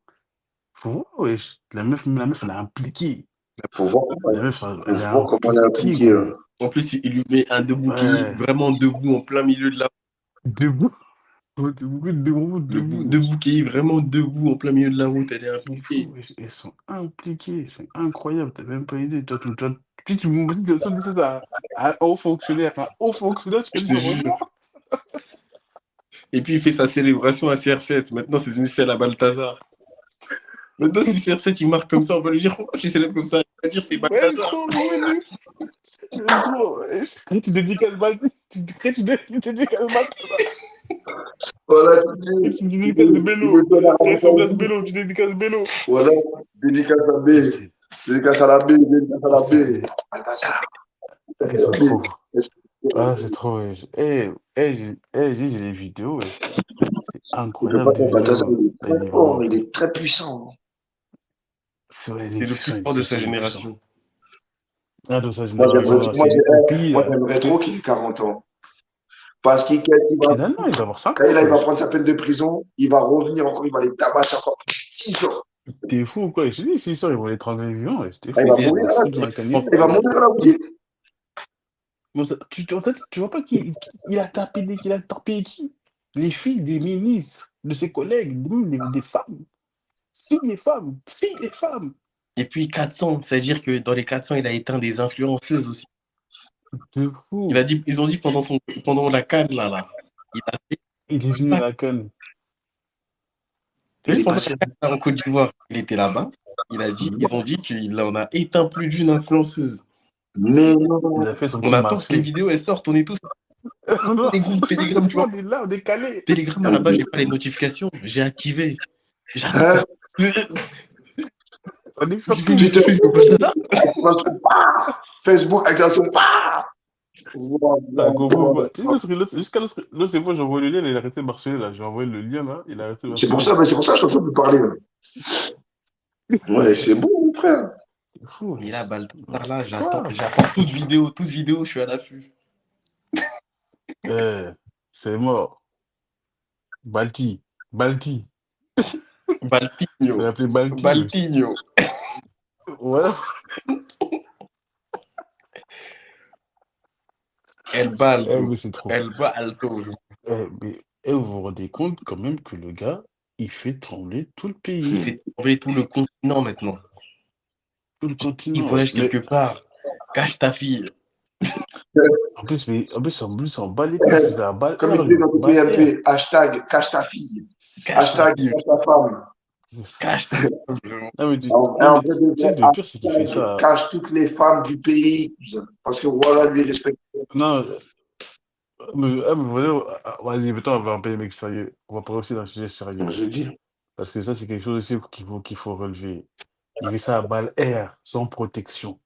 Faut voir, wesh. La meuf, elle est impliquée. Faut voir, La meuf, elle est faut voir comment elle est impliquée, impliquée. gros. En plus, il lui met un debout qui est Ouais. vraiment debout en plein milieu de la Debout. Debout. debout qui est vraiment debout en plein milieu de la route. Elle est C'est impliquée. fou, wesh. Elles sont impliquées. C'est incroyable. T'as même pas idée. Toi, tu me dis ça à un haut fonctionnaire. Un haut fonctionnaire, tu peux Je dire te ça jure. Et puis, il fait sa célébration à CR7. Maintenant, c'est devenu celle à Balthazar. Maintenant, si CR7 il marque comme ça, on va lui dire pourquoi je célèbre comme ça. Il va dire c'est Ouais, Balthazar. gros, quand tu dédicaces Balthazar, tu dédicaces Balthazar, Voilà, quand tu dédicaces Bello, quand il s'en Bello, tu dédicaces Bello. Voilà, dédicace à B. Dédicace à la B. Dédicace à la B. Balthazar. Ils sont trop. Ah, c'est trop. J'ai les vidéos. C'est incroyable des Balthazar, vidéos. il est très fort, il est très puissant. C'est vrai, C'est le plus fort de sa génération. Ah, de sa Moi, génération. j'aimerais Au pays, là. trop qu'il ait 40 ans. Parce qu'il va. Finalement, il doit avoir 5 Quand ans. il va prendre sa peine de prison, il va revenir encore, il va les tabasser encore 6 ans. T'es fou ou quoi? Je te dis, si ça, ils vont les étrangler vivants. T'es fou. Il va mourir là. Il va mourir là, oui. Tu vois pas qu'il a torpillé qui? Les filles des ministres, de ses collègues, des femmes. Filles des femmes. Et puis 400, c'est-à-dire que dans les 400, il a éteint des influenceuses aussi. C'est fou. Ils ont dit pendant la CAN, là. Il est venu à la canne. Pendant la CAN en Côte d'Ivoire, il était là-bas. Ils ont dit qu'il en a éteint plus d'une influenceuse. Mais non. Il a fait son On attend que les vidéos elles sortent, on est tous. Les groupes Telegram, tu vois. On est là, on est calé. Telegram, à la base, j'ai pas les notifications. J'ai activé. Hein? On est sur Twitter, Facebook, activation. Jusqu'à l'autre, c'est moi, j'envoie le lien, il a arrêté de marcher là. J'ai envoyé le lien là, il a arrêté de marcher. C'est pour ça que je suis en train de parler. Ouais, c'est bon, mon frère. Fou, mais là, Balthazar, là, j'attends toute vidéo, je suis à l'affût. C'est mort. Balti. Baltigno. On l'appelait Balti. Baltigno. Voilà. El Balto. C'est trop. El Balto. Mais vous vous rendez compte quand même que le gars, il fait trembler tout le pays. Il fait trembler tout le continent maintenant. Tout le continent. Il voyage quelque part. Cache ta fille. En plus, en bas les couilles, c'est un bal. Comme il dit dans le PMP, hashtag cache ta fille. Hashtag cache ta femme. Cache ta femme. Non, mais le pire, c'est qu'il fait ça. Cache toutes les femmes du pays. Parce que voilà, lui, il respecte. Non, vas-y, maintenant, on va appeler les mecs sérieux. On va parler aussi d'un sujet sérieux. Je dis. Parce que ça, c'est quelque chose aussi qu'il faut relever. Il fait ça à balle air, sans protection.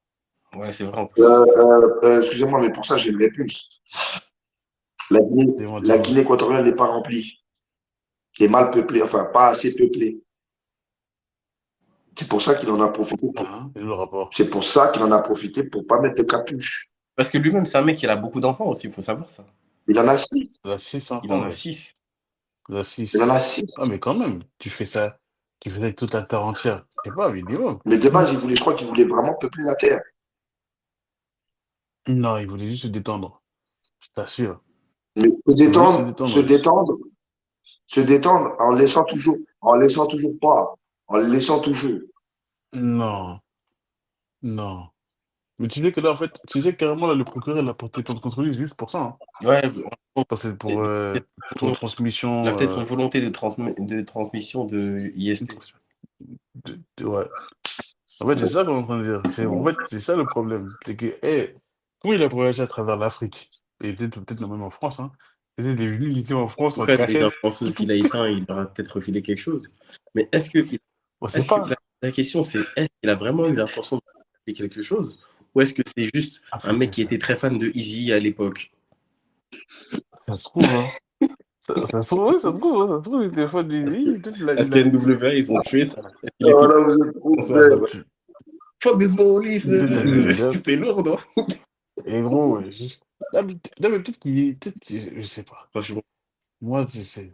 Ouais, c'est vrai. Excusez-moi, mais pour ça, j'ai une réponse. La Guinée équatoriale n'est pas remplie. Elle est mal peuplée, enfin, pas assez peuplée. C'est pour ça qu'il en a profité. C'est pour ça qu'il en a profité pour pas mettre de capuche. Parce que lui-même, c'est un mec qui a beaucoup d'enfants aussi, il faut savoir ça. Il en a 6. Il a 6 Il en enfants, a ouais. 6. Il a Il en 6. a 6. Ah, mais quand même, tu fais ça avec toute la terre entière. Je sais pas, minimum. Mais de base, je crois qu'il voulait vraiment peupler la Terre. Non, il voulait juste se détendre. Je t'assure. Mais Il voulait juste se se détendre. détendre, se détendre en laissant toujours pas, en le laissant toujours. Non, non. Mais tu sais que là, en fait, tu sais carrément, là, le procureur, il a porté plainte contre lui juste pour ça. Hein. Ouais, Parce que il pour il a transmission. peut-être une volonté de transmission de IST. Ouais. En fait, c'est ça qu'on est en train de dire. En fait, c'est ça le problème. C'est que, comment il a voyagé à travers l'Afrique, et peut-être même en France, hein. Il est venu ici en France en Après, les cachette. influenceuses qu'il a éteint, il leur a peut-être refilé quelque chose. Mais On sait est-ce que pas. la question c'est est-ce qu'il a vraiment eu l'intention de faire quelque chose ou est-ce que c'est juste En un fait, mec qui était très fan de Easy à l'époque? ça se trouve, hein. Ça se trouve, ouais, ça se trouve, hein. Ça se trouve, il était fan du Parce que, lui, peut-être parce qu'NWA, ils ont tué ça. Il Oh était là, vous êtes trop François bête. là-bas. Fuck the police! C'était lourd, non? Et gros, ouais, non, mais peut-être qu'il est. Peut-être, je sais pas. Franchement. Moi, c'est.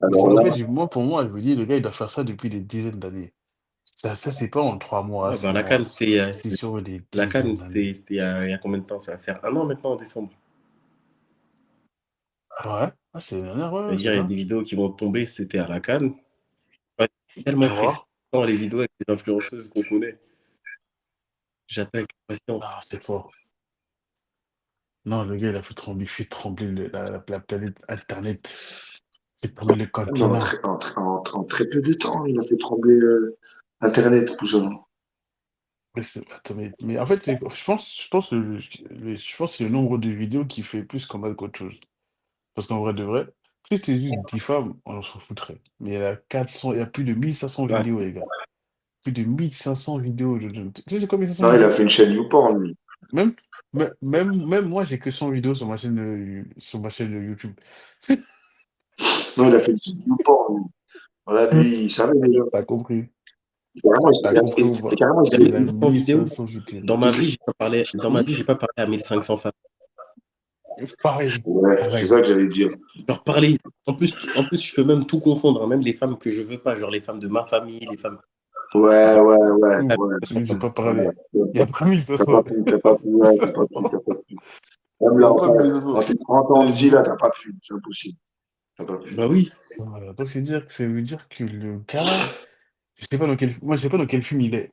Alors En là, fait, pour moi, je me dis, le gars, il doit faire ça depuis des dizaines d'années. Ça c'est pas en 3 mois, Ah, 6 ben, la Cannes, mois. C'est sur des la Cannes, dizaines d'années. c'était il y a combien de temps? Ça va faire un an maintenant en décembre. Ouais, ah, c'est une dernière, ouais, c'est C'est-à-dire, il y a vrai. des vidéos qui vont tomber, c'était à la Cannes. Ouais, tellement Tu pressé vois? dans les vidéos avec les influenceuses qu'on connaît. J'attends avec impatience. Ah, c'est fort. Non, le gars, il fait trembler la planète Internet. Il fait trembler le mais continent. en très peu de temps, il a fait trembler Internet, cousin. Attends, mais en fait, je pense que c'est le nombre de vidéos qui fait plus scandale qu'autre chose. Parce qu'en vrai de vrai, si c'était juste 10 femmes, on s'en foutrait. Mais il y a plus de 1500 Ouais. vidéos, les gars. Plus de 1500 vidéos. Tu sais, c'est quoi 1500 Non, il a vidéos? fait une chaîne YouPorn, lui. Même, même moi, j'ai que 100 vidéos sur ma chaîne de YouTube. Non, il a fait une chaîne YouPorn, lui. Voilà, lui, il savait déjà. T'as compris? Et carrément, T'as compris ou pas? carrément, Il y avait Il a 100 vidéos. 1500 vidéos. Dans ma vie, Hmm. j'ai pas parlé à 1500 femmes. Pareil, ouais, c'est pareil. ça que j'allais dire. Genre parler. En plus, je peux même tout confondre, hein, même les femmes que je veux pas, genre les femmes de ma famille, les femmes. Ouais, ouais, ouais, Hmm. ouais. Je sais pas Ouais. parler. Il n'y a pas T'as 1500. pas pu, t'as pas pu, ouais, t'as pas pu, t'as pas pu. Même Il n'y là, a pas 1500. en tes 30 ans de vie, là, t'as pas pu. C'est impossible. T'as pas pu. Bah oui. Voilà, donc ça veut dire que le gars, moi je sais pas dans quel film il est.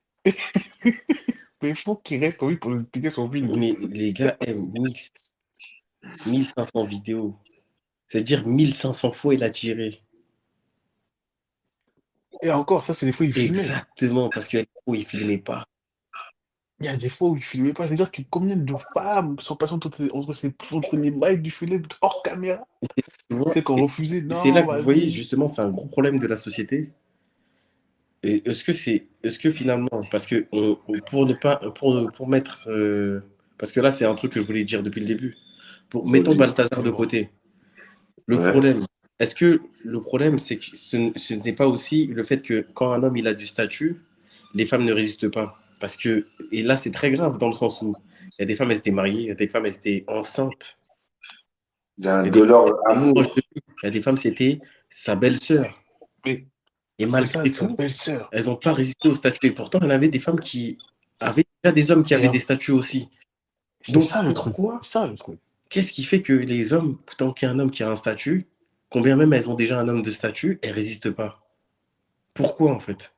Mais il faut qu'il reste en vie pour nous expliquer son film. Mais les gars aiment 1500 vidéos. C'est-à-dire 1500 fois il a tiré. Et encore, ça c'est des fois il filmait. Exactement, parce qu'il il filmait pas. Il y a des fois où il filmait pas. C'est-à-dire que combien de femmes sont passées entre les mailles du filet hors caméra? Tu vois, C'est qu'on refusait, et c'est non, là que vous voyez, vas-y. justement, c'est un gros problème de la société. Et est-ce que finalement, parce que pour ne pas, pour mettre, parce que là, c'est un truc que je voulais dire depuis le début. Mettons Vas-y. Balthazar de côté. Le Ouais. problème, est-ce que le problème, c'est que ce n'est pas aussi le fait que quand un homme il a du statut, les femmes ne résistent pas. Parce que, et là, c'est très grave dans le sens où il y a des femmes, elles étaient mariées, il y a des femmes, elles étaient enceintes. Il y a De des leur femmes, amour. proches de lui. Il y a des femmes, c'était sa belle-sœur. Mais Et c'est ça, malgré sa tout, belle-sœur. elles n'ont pas résisté au statut. Et pourtant, il y en avait des femmes qui avaient déjà des hommes qui Et avaient des statuts aussi. c'est Donc ça le truc. pourquoi, C'est ça le truc. qu'est-ce qui fait que les hommes, tant qu'il y a un homme qui a un statut, combien même elles ont déjà un homme de statut, elles résistent pas? Pourquoi en fait?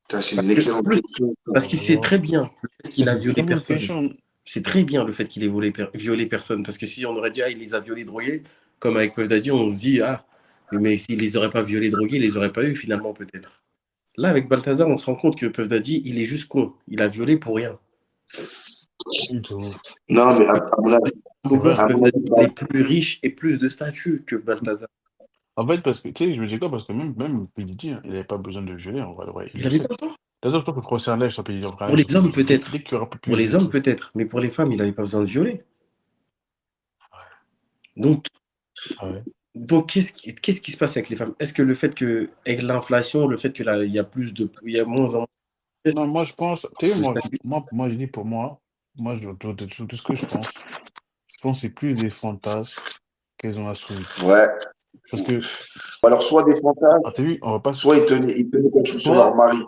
Putain, c'est une excellente question. Parce qu'il sait très bien le fait qu'il a C'est une violé très bonne personne. question. C'est très bien le fait qu'il ait violé personne. Parce que si on aurait dit, ah, il les a violés, drogués, comme avec Puff Daddy, on se dit, ah, mais s'il les aurait pas violés, drogués, il les aurait pas eu finalement peut-être. Là, avec Balthazar, on se rend compte que Puff Daddy, il est juste con. Il a violé pour rien. Non, mais C'est vrai. Puff Daddy, il est plus riche et plus de statut que Balthazar. En fait, parce que, tu sais, je me dis quoi, parce que même PDG, hein, il n'avait pas besoin de violer, en vrai, ouais, il Il le avait sait. pas le temps. D'ailleurs, toi, pour un lèche sur PDG, en vrai, Pour les sur hommes, PDG, peut-être. dès qu'il y aura un peu Pour plus les de hommes, trucs. peut-être. Mais pour les femmes, il n'avait pas besoin de violer. Donc, Ouais. donc qu'est-ce qui se passe avec les femmes? Est-ce que le fait que, avec l'inflation, le fait que là, il y a il y a moins en Non, moi, je pense, tu sais, de statut, moi, je dis pour moi, tout ce que je pense, Je pense que c'est plus des fantasmes qu'elles ont assouvis. Ouais. Parce que, Alors, soit des fantasmes, t'as vu, on va pas. soit ils tenaient quelque chose sur leur Soit. mari.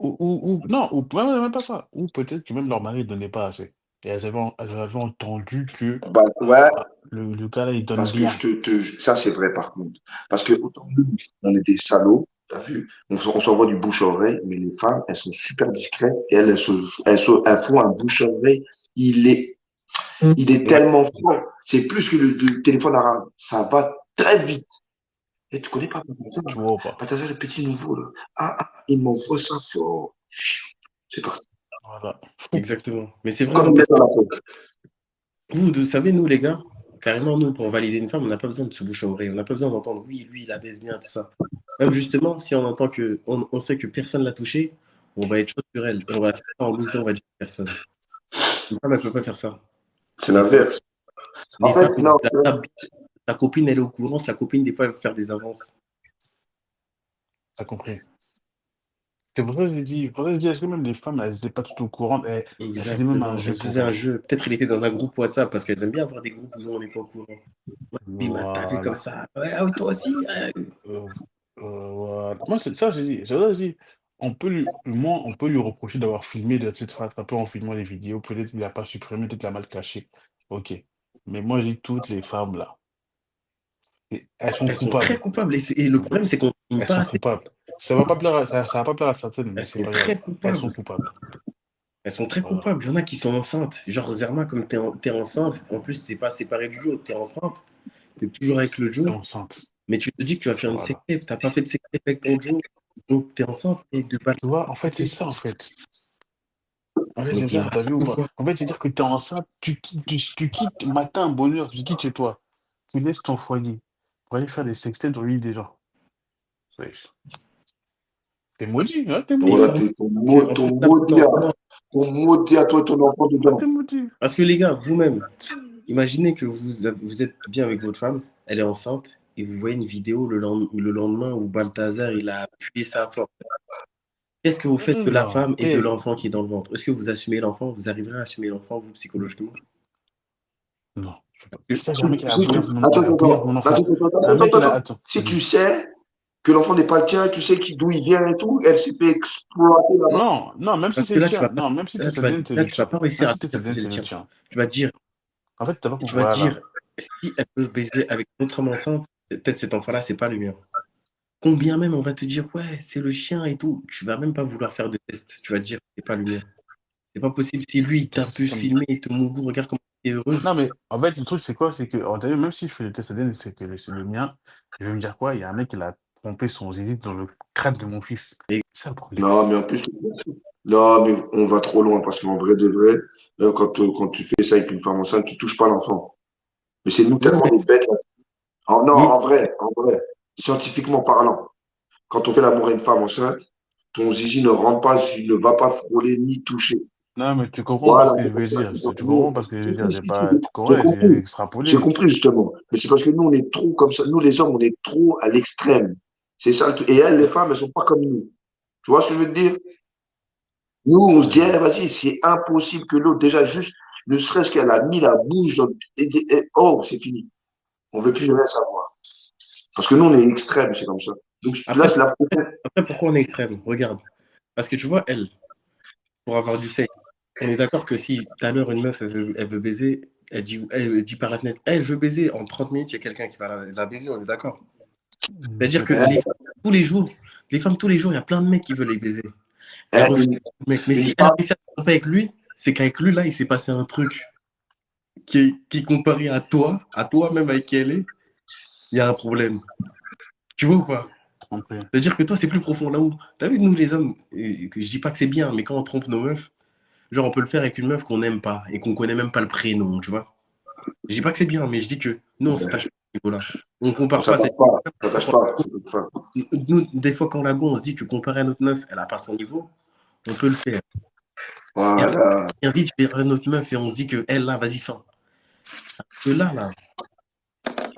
Non, ou même pas ça. Ou peut-être que même leur mari ne donnait pas assez. Et elles avaient entendu que Bah, ouais, le gars là, il donne parce que bien. ça, c'est vrai par contre. Parce que autant nous, on est des salauds, t'as vu, on s'envoie du bouche à oreille, mais les femmes, elles sont super discrètes et elles font un bouche à oreille. Il est Ouais. tellement fort. C'est plus que le téléphone arabe. Ça va très vite. Et tu connais pas Balthazar? Tu vois ou pas? Balthazar, le petit nouveau, là. Il m'envoie ça fort. C'est parti. Voilà. Exactement. Mais c'est vrai, Comme hein, il met parce dans que la poche. vous savez, nous, les gars, carrément, nous, pour valider une femme, on n'a pas besoin de se bouche à oreille. On n'a pas besoin d'entendre, oui, lui, il abaisse bien, tout ça. Même justement, si on entend on sait que personne l'a touché, on va être chaud sur elle. Et on va faire ça en loose day, on va dire personne. Une femme, elle peut pas faire ça. C'est Les femmes, l'inverse. En les fait, femmes, non. sa copine, elle est au courant. Sa copine, des fois, elle veut faire des avances. T'as compris. C'est pour ça que j'ai dit, est-ce que même les femmes, elles n'étaient pas toutes au courant, elles faisaient même un Exactement. jeu Elle se pour faisait un elle. jeu. Peut-être il était dans un groupe WhatsApp parce qu'elles aiment bien avoir des groupes où on n'est pas au courant. Ouais, lui, il m'a tapé comme Voilà. ça. Ouais, ah oui, toi aussi. Euh, voilà. Moi, c'est ça, j'ai dit, on peut lui reprocher d'avoir filmé, de s'être rattrapé en filmant les vidéos. Peut-être qu'il n'a pas supprimé, peut-être qu'il a mal caché. Ok. Mais moi, j'ai dit toutes les femmes là, elles sont Elles sont très coupables. coupables. Et le problème, c'est qu'on ne filme Elles pas sont assez. coupables. Ça va pas plaire à certaines, Elles mais c'est sont pas grave. très Elles sont coupables. coupables. Elles sont très Voilà. coupables. Il y en a qui sont enceintes. Genre Zerma, comme t'es enceinte, en plus, t'es pas séparé du Joe. T'es enceinte. T'es toujours avec le T'es Joe. enceinte. Mais tu te dis que tu vas faire une Voilà. sextape. T'as pas fait de sextape avec ton Joe. Donc, t'es enceinte. Et de pas Tu vois, en fait, c'est ça, en fait. En fait, Mais c'est t'es ça, malade t'as vu ou ou pas? quoi? En fait, c'est-à-dire que t'es enceinte, tu quittes matin, bonne heure, tu quittes chez toi. Tu laisses ton foyer pour aller faire des sextape dans le lit des gens. Wesh. T'es maudit, hein, t'es Des Voilà, maudit. femmes. En plus, là, maintenant, non. ton maudit à toi et ton enfant Ah, dedans. t'es maudit. Parce que les gars, vous-même, imaginez que vous êtes bien avec votre femme, elle est enceinte, et vous voyez une vidéo le lendemain où Balthazar, il a appuyé sa force. Qu'est-ce que vous faites de la Non, femme et de l'enfant qui est dans le ventre? Est-ce que vous assumez l'enfant? Vous arriverez à assumer l'enfant, vous, psychologiquement? non. Je peux pas. Que- C'est-à-dire qu'un mec, Si tu, il a bouillarde attends, mon attends, enfant. attends, Un attends, mec, attends, il a. attends. Attends, Si tu vas-y. sais que l'enfant n'est pas le tien, tu sais d'où il vient et tout, elle s'est fait exploiter là-bas. Non, non, même si Parce c'est que le là, tien. Non, même si t'es sa c'est là, le tu vas tien. pas Même réussir à si te t'es dire que sa c'est le c'est le tien. tien. Tu vas te dire, En fait, t'as pas tu compris. vas te Voilà. dire, si elle peut baiser avec une autre femme enceinte, peut-être cet enfant-là, c'est pas le mien. Combien même on va te dire, ouais, c'est le chien et tout, tu vas même pas vouloir faire de test. Tu vas te dire, c'est pas le mien. C'est pas possible. Si lui, il De toute t'a pu façon, filmer et te Mougou, regarde comment il est heureuse. non, mais en fait, le truc, c'est quoi? C'est que, en fait, même si je fais le test ADN, c'est que c'est le mien, je vais me dire quoi? Il y a un mec qui a trompé son zénith dans le crâne de mon fils. Et C'est ça le problème. Non, mais en plus, non, mais on va trop loin parce qu'en vrai de vrai, quand tu fais ça avec une femme enceinte, tu touches pas l'enfant. Mais c'est nous ouais, tellement des bêtes là. Non, mais en vrai, scientifiquement parlant, quand on fait l'amour à une femme enceinte, ton zizi ne rentre pas, il ne va pas frôler ni toucher. Non, mais tu comprends pas ce Voilà, que je c'est comme veux ça. dire. C'est Tu comme comprends pas ce que je veux si, dire. si, J'ai si, si. pas, tu J'ai comprends, j'ai compris. J'ai extrapolé. compris justement. Mais c'est parce que nous, on est trop comme ça. Nous, les hommes, on est trop à l'extrême. C'est ça le truc. Et elles, les femmes, elles sont pas comme nous. Tu vois ce que je veux te dire? Nous, on se dit, Hmm. eh, vas-y, c'est impossible que l'autre, déjà, juste, ne serait-ce qu'elle a mis la bouche oh, c'est fini. On veut plus rien savoir. Parce que nous, on est extrême, c'est comme ça. Donc là, après, c'est la après, pourquoi on est extrême? Regarde. Parce que tu vois, elle, pour avoir du sexe, on est d'accord que si tout à l'heure, une meuf, elle veut baiser, elle dit par la fenêtre, hey, je veux baiser, en 30 minutes, il y a quelqu'un qui va la baiser, on est d'accord? C'est-à-dire que Peut-être. tous les jours, les femmes, tous les jours, il y a plein de mecs qui veulent les baiser. Elle eh, refuse le mec. Mais une si elle a femme, réussi à se tromper avec lui, c'est qu'avec lui, là, il s'est passé un truc qui est comparé à toi même avec qui elle est, il y a un problème. Tu vois ou pas? Compris. C'est-à-dire que toi, c'est plus profond là-haut. T'as vu, nous, les hommes, que je dis pas que c'est bien, mais quand on trompe nos meufs, genre, on peut le faire avec une meuf qu'on n'aime pas et qu'on connaît même pas le prénom, tu vois. Je dis pas que c'est bien, mais je dis que nous, on s'attache pas à ce niveau-là. On on compare pas. s'attache pas, on s'attache pas, ça peut pas. Nous, des fois, quand on la go, on se dit que comparé à notre meuf, elle a pas son niveau, on peut le faire. Et après, Voilà. on invite vers notre meuf et on se dit que elle, là, vas-y, fin. Que là,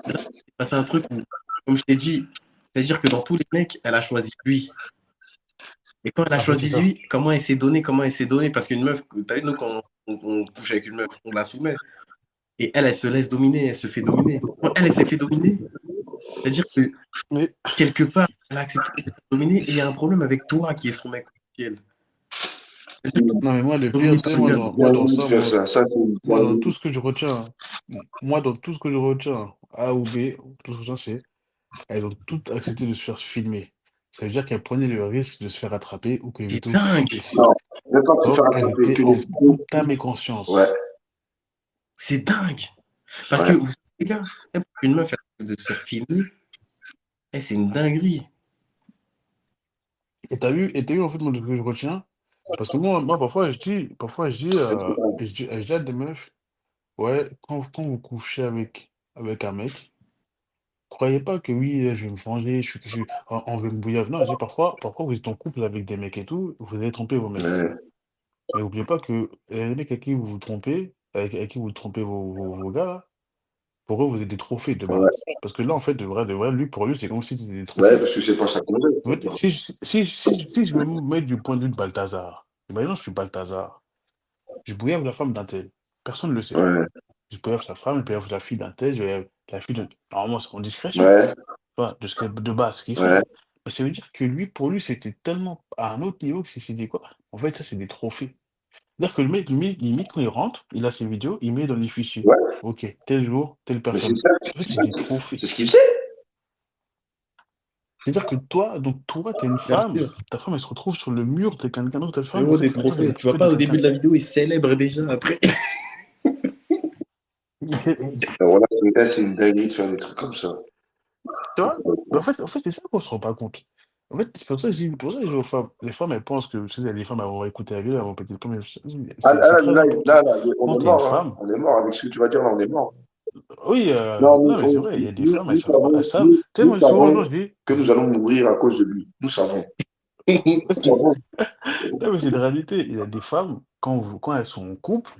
c'est passé un truc où, comme je t'ai dit, c'est-à-dire que dans tous les mecs, elle a choisi lui. Et quand elle a En fait, c'est choisi ça. lui, comment elle s'est donnée? Parce qu'une meuf, t'as vu, nous, quand on couche avec une meuf, on la soumet. Et elle se laisse dominer, elle se fait dominer. Quand elle s'est fait dominer, c'est-à-dire que Mais, quelque part, elle a accepté de se faire dominer et il y a un problème avec toi qui est son mec officiel. non, mais moi, le pire, Dominer tu sais, par C'est une moi, meuf. moi, dans dingue de ça, faire ça. Ça, c'est une moi, dans dinguerie. tout ce que je retiens, moi, dans tout ce que je retiens, A ou B, tout ce que je retiens, c'est elles ont toutes accepté de se faire filmer. Ça veut dire qu'elles prenaient le risque de se faire attraper ou que les C'est vidéos dingue. fuitent. Non, même pas se faire Donc, elles attraper, étaient que les en vidéos. toute âme et Ouais, conscience. C'est dingue. Parce que, ouais. vous savez, les gars, une meuf elle, de se faire filmer, c'est une dinguerie. Et t'as vu, en fait, moi, ce que je retiens, parce que moi, je dis à des meufs, ouais, quand vous couchez avec un mec, croyez pas que oui, je vais me venger, on veut me bouillir. Non, j'ai parfois vous êtes en couple avec des mecs et tout, vous allez tromper vos mecs. Ouais, Mais n'oubliez pas que les mecs avec qui vous vous trompez, avec qui vous trompez vos gars, là, pour eux, vous êtes des trophées de ouais. base. Parce que là, en fait, de vrai, lui, pour lui, c'est comme si c'était des Ouais, trophées. parce que c'est pas ça qu'on veut. En fait, si je veux me mettre du point de vue de Balthazar, imaginons je suis Balthazar, je bouillave la femme d'un tel, personne ne le sait. Ouais, Je bouillave sa femme, je bouillave la fille d'un tel, je bouillave la fille de... Normalement, c'est en discrétion, ouais, voilà, de base, ce qu'il fait. ouais, Mais ça veut dire que lui, pour lui, c'était tellement à un autre niveau que c'est dit quoi? En fait, ça, c'est des trophées. C'est-à-dire que le mec, limite, quand il rentre, il a ses vidéos, il met dans les fichiers. ouais. Ok, tel jour, telle Mais c'est personne. ça, En fait, c'est c'est ça. des trophées. C'est ce qu'il sait. C'est-à-dire que toi, t'es une Bien femme, sûr. ta femme, elle se retrouve sur le mur de quelqu'un d'autre, ta femme, Frérot, parce des que maintenant, elle est trophées. Tu vois bouffée de pas, au début quelqu'un. de la vidéo, il célèbre déjà. Après, Alors là, c'est une dinguerie de faire des trucs comme ça. Tu vois? Mais en fait, c'est ça qu'on se rend pas compte. En fait, c'est pour ça que je dis aux femmes, les femmes, elles pensent que, tu sais, les femmes, elles vont écouter la vidéo, elles vont péter le plomb, mais Ah, c'est très là, important. on Quand est t'es une mort, hein. femme, On est mort avec ce que tu vas dire, là, on est mort. oui, Non, non, mais c'est vrai, il y a des femmes, elles savent pas, elles savent. nous, Tu sais, nous moi, souvent, aux gens, savons je dis, que nous allons mourir à cause de lui. Nous savons. Nous savons. non, mais c'est une réalité. Il y a des femmes, quand elles sont en couple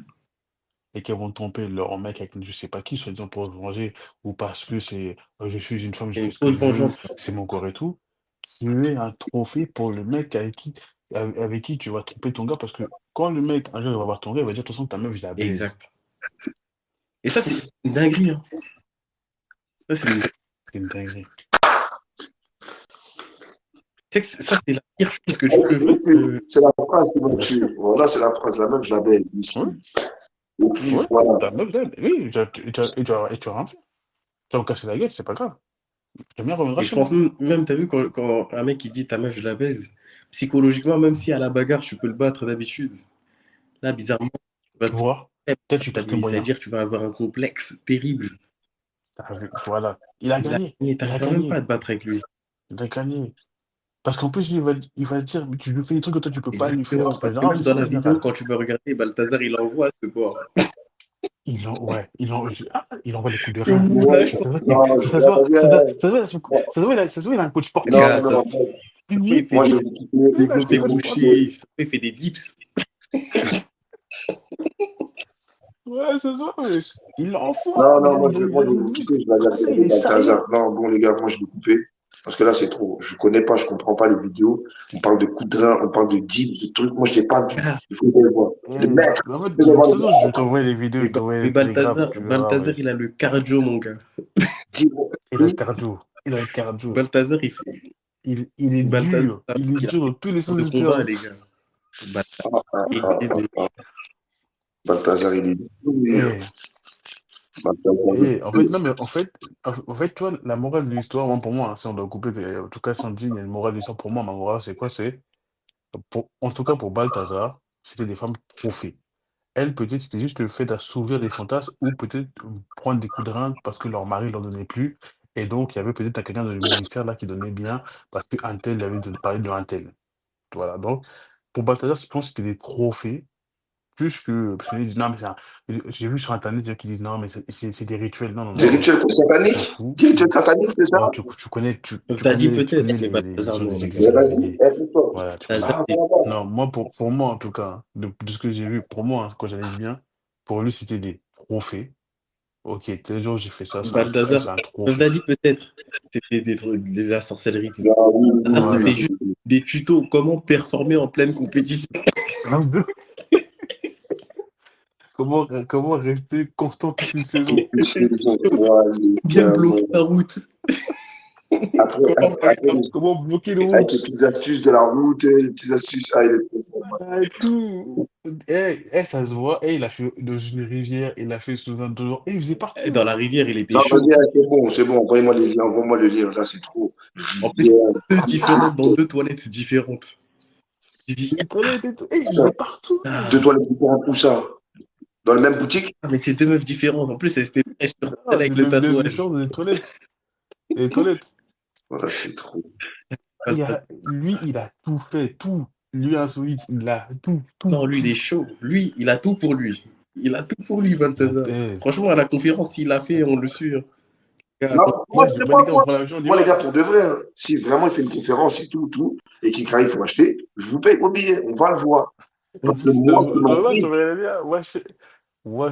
et qu'elles vont tromper leur mec avec je sais pas qui, soi-disant pour se venger, ou parce que c'est je suis une femme, je c'est fais une ce que fausse je veux, vengeance. c'est mon corps et tout. Tu es un trophée pour le mec avec qui tu vas tromper ton gars, parce que quand le mec, un jour, il va voir ton gars, il va dire, de toute façon, ta meuf, je la baise. Exact. Et ça, c'est une dinguerie. Hein. Ça, c'est une... C'est une dinguerie. Tu sais que ça, c'est la pire chose que tu peux faire. C'est la phrase qui va Bien sûr. tuer. Voilà, c'est la phrase. La même, je la baise ici. Oui, Et puis, oui. voilà. Ta meuf, elle, oui, tu vas rien faire. Tu vas me casser la gueule, c'est pas grave. J'aime bien reviendra Et je chez pense moi. même t'as vu, quand un mec qui dit ta meuf, je la baise, psychologiquement, même si à la bagarre, tu peux le battre d'habitude, là, bizarrement, tu vas Tu te vois, sentir peut-être tu à perds tes lui. Ça veut moyens. dire que tu vas avoir un complexe terrible. T'as vu, voilà. Il a Il a gagné. gagné, Il a t'arriveras même pas à gagné. te battre avec lui. Il a gagné. Parce qu'en plus, il va dire, mais tu lui fais des trucs que toi, tu peux pas lui faire. Exactement. Parce qu'en Parce que général, même c'est dans ça en la vidéo, général. quand tu vas regarder, Balthazar, il envoie ce corps. Ouais, il envoie les coups de Le rein. Ouais, moulage, Ça se voit qu'il non, ça se voit, bien. ça se voit, ça se voit, il a un coach les sportif. gars, Non, ça se non, voit, il fait moi, je des vais quitter. Il a un développés coach sportif. couchés, ça se voit, il fait des dips. Ouais, ça se voit, wesh. Il l'envoie, Non, mais non, moi, il a je du vais vous quitter. muscle. Je vais aller Après ça, il regarder est Balthazar. saillant. Non, bon, les gars, moi, je vais couper. Parce que là, c'est trop. Je connais pas, je comprends pas les vidéos. On parle de coups de rein, on parle de dips, de trucs. Moi, je n'ai pas vu. Ah, Il faut que je voir. Les mecs, En fait, je de vais voir toute les façon, je vais t'envoyer les vidéos, je mais, vais t'envoyer mais le télégramme, tu verras, Balthazar, wesh. il a le cardio, mon gars. dips. Il a le cardio. Il a le cardio. Balthazar, Il est Balthazar, dur. Il est il a dur dans tous les fait sens de du combat, terme. les gars. Balthazar, Ah, ah, il ah, est ah, des- ah. Balthazar, il est dur. Et, Balthazar, il et en est fait, dur. non, mais en fait, tu vois, la morale de l'histoire, moi, pour moi, hein, si on doit couper, en tout cas, si on dit, il y a une morale de l'histoire, pour moi, ma morale, c'est quoi? En tout cas, pour Balthazar, c'était des femmes trophées. Elle, peut-être, c'était juste le fait d'assouvir des fantasmes ou peut-être prendre des coups de rein parce que leur mari ne leur donnait plus. Et donc, il y avait peut-être quelqu'un dans le ministère là qui donnait bien parce qu'un tel avait parlé d'un tel. Voilà. Donc, pour Balthazar, je pense que c'était des trophées. Plus que. Parce qu'ils disent, non, mais j'ai vu sur Internet des gens qui disent, non, mais c'est des rituels. Non, non, Des non. rituels On s'en sataniques? fout. Des rituels sataniques, c'est ça? Non, tu connais, On t'a dit tu peut-être, connais mais les Balthazar, gens non, des les églises gars. Mais vas-y, réveillées. aide-toi. Voilà, tu connais. Balthazar, Ah, il- voilà. Non, moi, pour moi, en tout cas, de ce que j'ai vu, pour moi, hein, quand j'analyse bien, pour lui, c'était des trophées. Ok, tel jour, j'ai fait ça. Pour elle, Balthazar, c'est un on t'a trophée. dit peut-être. C'était des trucs, de la sorcellerie, tout ça. Ah, oui, oui, Balthazar, oui, c'était Voilà. juste oui, oui. des tutos, comment performer en pleine compétition. Lance deux. comment rester constant toute une saison? Bien bloquer la route. Après, Comment bloquer le avec les route? petites astuces de la route, les petites astuces. Ah, il est trop fort, man. Tout. Ça se voit. Il a fait dans une rivière, il a fait sous un dehors. Il faisait partout. Dans la rivière, il était Non, chaud. vas-y, c'est bon, envoie-moi les liens, envoie-moi le lien, là, c'est trop. En plus, deux différentes dans deux toilettes différentes. J'ai dit, Les toilettes et tout. Il faisait partout. Deux toilettes différentes, où ça? Dans la même boutique? mais c'est deux meufs différentes. En plus, elles étaient fraîches sur Ah, avec le tatouage. les toilettes. Les toilettes. Voilà, c'est trop. Lui, il a tout fait, tout. Lui, insolite, il a tout. Non, lui, il est chaud. Lui, il a tout pour lui. Il a tout pour lui, Balthazar. Franchement, à la conférence, s'il l'a fait, on le suit. Non, moi, les gars, pour de vrai, hein, si vraiment il fait une conférence et tout, et qu'il craque, il faut acheter, je vous paye vos billets, on va le voir. Parce que moi,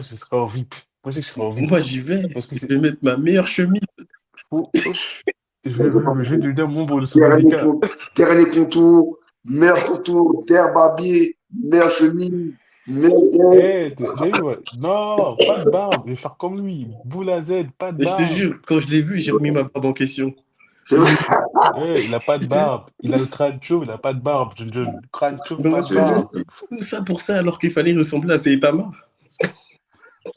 je serai en VIP. Moi, je serai en VIP. Moi, j'y vais. Parce que je vais mettre ma meilleure chemise. Je vais devenir membre de ce syndicat. Dernier contour, meilleur contour, terre barbier, meilleure chemise, non, pas de barbe. Je vais faire comme lui. Boule à Z, pas de barbe. Je te jure, quand je l'ai vu, j'ai remis ma barbe en question. C'est vrai. Il n'a pas de barbe. Il a le crâne chauve, il n'a pas de barbe. Crâne chauve, pas de barbe. Tout ça pour ça, alors qu'il fallait ressembler à Saitama.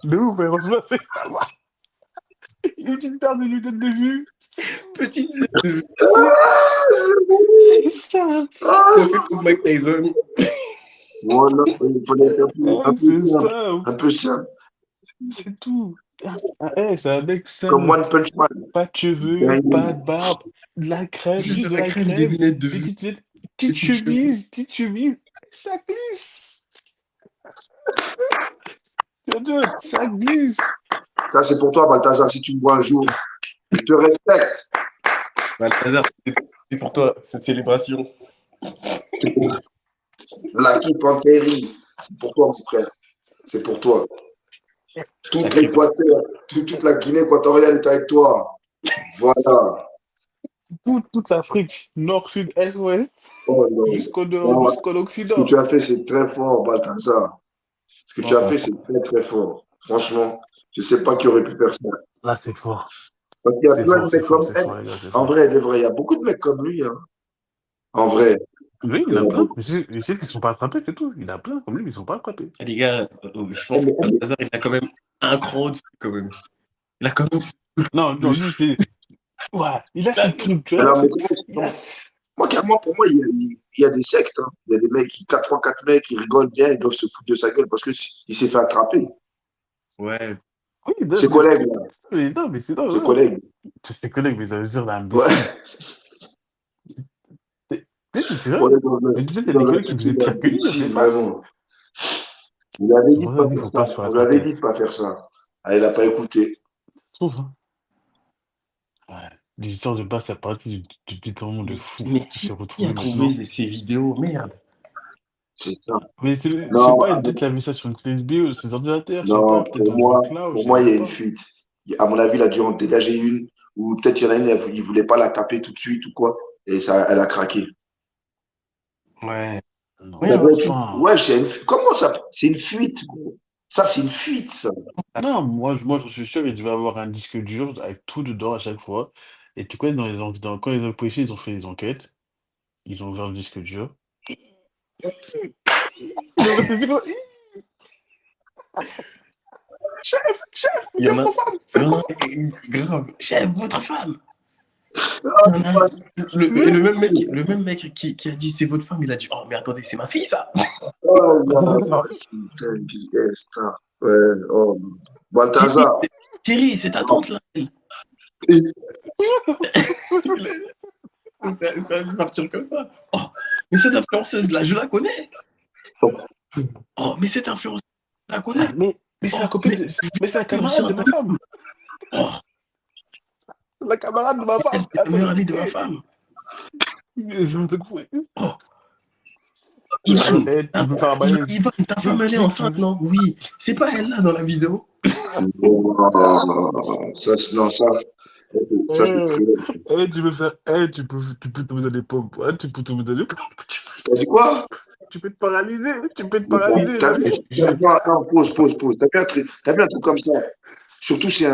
De ouf, il ressemble à Saitama. Une petite paire de lunettes de vue. Petite lunettes de vue. C'est ça. On fait comme Mike Tyson. Voilà, il fallait un peu simple. C'est tout. C'est un mec simple. Comme One Punch Man. Pas de cheveux, pas de barbe, de la crème, juste de la crème, des lunettes de vue. Petite chemise, ça glisse. Ça glisse. Ça, c'est pour toi, Balthazar, si tu me vois un jour. Je te respecte. Balthazar, c'est pour toi, cette célébration. Blacky Panteri, c'est pour toi, mon frère. C'est pour toi. Toute la Guinée équatoriale est avec toi. Voilà. Toute l'Afrique, nord, sud, est, ouest, jusqu'au Occident. Ce que tu as fait, c'est très fort, Balthazar. Ce que tu as fait, c'est très, très fort. Franchement, je ne sais pas qui aurait pu faire ça. Là, c'est fort. Parce qu'il y a plein de mecs comme lui. En vrai, il y a beaucoup de mecs comme lui. Hein. En vrai. Oui, il y en a plein. Mais je sais qu'ils ne sont pas attrapés, c'est tout. Il y en a plein comme lui, mais ils ne sont pas attrapés. Les gars, je pense que Balthazar, il a quand même un cran au-dessus, quand même. Il a quand même... Non, lui, c'est... Ouais, il a ce truc, tu vois. Moi, carrément, pour moi, il y a des sectes. Hein. Il y a des mecs, 3-4 mecs, qui rigolent bien, ils doivent se foutre de sa gueule parce qu'il s'est fait attraper. Ouais. Oui, ses collègues. Non, mais c'est ses collègues. Ses collègues, mais ça veut dire l'imbécile. C'est vrai. Mais peut-être qu'il y a des collègues qui faisaient pire que lui, je sais pas. Vraiment. Il avait dit de pas faire ça. On lui avait dit de pas faire ça. Ah, il n'a pas écouté. Sauf, hein. Ouais. L'histoire de base, c'est parti du détournement de fou. Mais qui a trouvé ces vidéos? Merde. C'est ça. Mais je sais pas, peut-être il a vu ça sur une clé USB, ses ordinateurs, je sais pas, peut-être dans le cloud. Pour moi, il y a une fuite. À mon avis, il a dû en dégager une, ou peut-être il y en a une, il ne voulait pas la taper tout de suite ou quoi, et ça, elle a craqué. Ouais. Non, ouais, comment ça? C'est une fuite, gros. Ça, c'est une fuite, ça. Non, moi, je suis sûr qu'il devait avoir un disque dur avec tout dedans à chaque fois. Et tu connais, quand les policiers ils ont fait des enquêtes, ils ont ouvert le disque dur. Chef, vous êtes votre femme! Grave, chef, votre femme! Le même mec qui a dit c'est votre femme, il a dit oh mais attendez, c'est ma fille ça! Oh, ouais, oh. Balthazar. Thierry, c'est ta tante là! Ça va partir comme ça. Oh, mais cette influenceuse là, je la connais. Oh, mais cette influenceuse, je la connais. Mais c'est la copine, mais c'est la camarade de ma femme. Oh. La camarade de ma femme. C'est la meilleure amie de ma femme. Oh. Ivan, ta femme elle est enceinte, non? Oui. C'est pas elle là dans la vidéo. Ça, c'est tu peux te mettre à l'époque. Tu peux te mettre à l'époque. T'as dit quoi? tu peux te paralyser. Tu peux te Mais paralyser. t'as vu, non, pause. T'as vu un truc comme ça. Surtout, c'est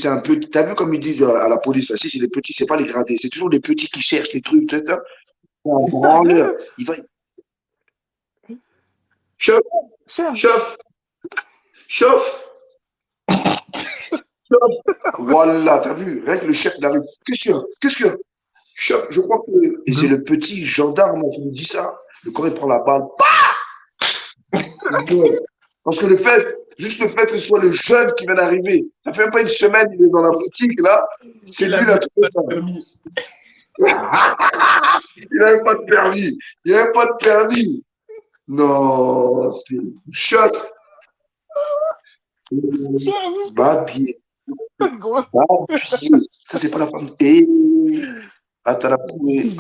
un peu. T'as vu comme ils disent à la police, là, si c'est les petits, c'est pas les gradés. C'est toujours les petits qui cherchent les trucs, etc. C'est ça, Branleur. Il va. Chauffe, chef. chauffe, chauffe, chauffe. Voilà, t'as vu, rien que le chef de la rue. Qu'est-ce qu'il y a? Chauffe, je crois que. Et c'est le petit gendarme qui nous dit ça. Le corps, il prend la balle. Parce que juste le fait que ce soit le jeune qui vient d'arriver, ça fait même pas une semaine, il est dans la boutique, là. C'est Il lui, a il a même trouvé pas ça. de permis. Il n'avait pas de permis. Il n'avait pas de permis. Non, c'est chef. Chef. Babier. Gros. Babier. Ça, c'est pas la femme. Et. Attends, la pouée.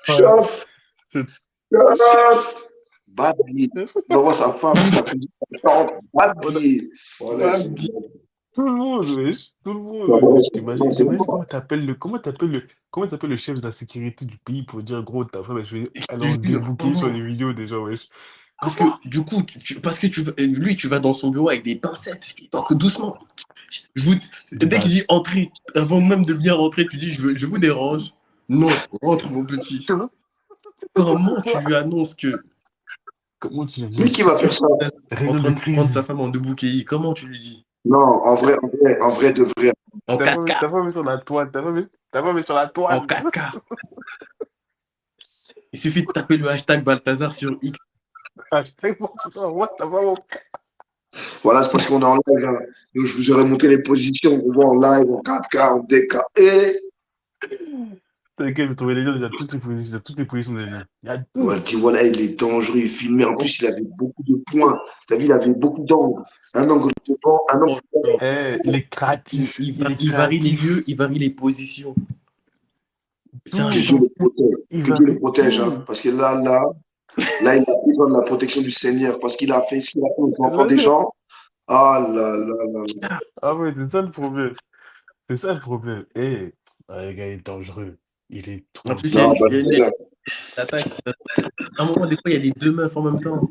Chef. Chef. Babier. Il envoie sa femme, sa petite tante. Babier. Voilà, c'est Babi. Tout le monde, wesh. Tout le monde, bon. wesh. Non, c'est T'imagines bon. comment t'appelles le chef de la sécurité du pays pour dire, gros, ta femme, elle est Je en te jure, débouqué sur comment? les vidéos déjà, wesh. Parce Comment? que du coup, lui, tu vas dans son bureau avec des pincettes. Tu toques doucement. Je vous- Des Dès qu'il dit bases. entrer, avant même de bien rentrer, tu dis je vous dérange. Non, rentre mon petit. Comment tu lui annonces que Comment tu Lui qui l'annonces? va faire ça. en Réunion de train de prendre sa crise. femme en debouquet, comment tu lui dis? Non, en vrai, de vrai. En 4K, T'as pas mis sur la toile. T'as pas mis sur la en toile. 4K. Il suffit de taper le hashtag Balthazar sur X. Hashtag pour ça, what, t'as pas mon Voilà, c'est parce qu'on est en live, hein. Donc, je vous aurais monté les positions. On voit en live, en 4K, en DK. Et. T'inquiète, je vais trouver les liens, il y a toutes les positions des liens. Il y a Voilà, tout. tu vois là, il est dangereux, il filmait. En plus, il avait beaucoup de points. T'as vu, il avait beaucoup d'angles. Un angle devant, un angle devant. Il est créatif. Il est Il varie les lieux, créatif. il varie les positions. C'est un Tout. Que Dieu champ. le protège. Il Que Dieu le varie protège, hein. tout. Parce que là, il a besoin de la protection du Seigneur. Parce qu'il a fait ce qu'il a fait aux enfants des Là, gens. Ah là là là là. ah ouais, c'est ça le problème. C'est ça le problème. Le gars est dangereux. Il est En trop plus, Non, dangereux. bah, il y a une c'est ça. attaque. À un moment, des fois, il y a des deux meufs en même temps.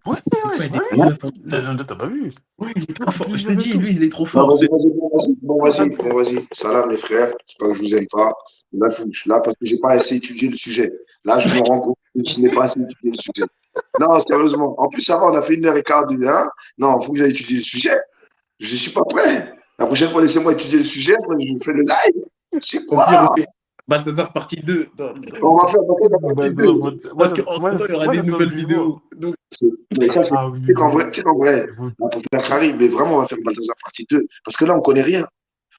Ouais, Des fois, il y a des deux meufs en même temps. t'as pas vu? Ouais, il est trop fort. Je te Plusieurs et dis, tout. lui, il est trop Non, fort. bon, vas-y. Salam, les frères. C'est pas que je vous aime pas. Là, je suis là parce que j'ai pas assez étudié le sujet. Là, je me rends compte que je n'ai pas assez étudié le sujet. Non, sérieusement. En plus, ça va, on a fait 1h15 de hein. Non, il faut que j'aille étudier le sujet. Je ne suis pas prêt. La prochaine fois, laissez-moi étudier le sujet. Après, je vous fais le live. C'est Au pire, on quoi? fait Balthazar partie 2. On va faire peut-être la partie 2. Parce qu'en temps, il y aura des j'attends nouvelles vivement. vidéos. Donc, Mais ça, c'est Ah oui, qu'en vrai, Vous- on peut faire Karim, mais vraiment, on va faire Balthazar partie 2. Parce que là, on ne connaît rien.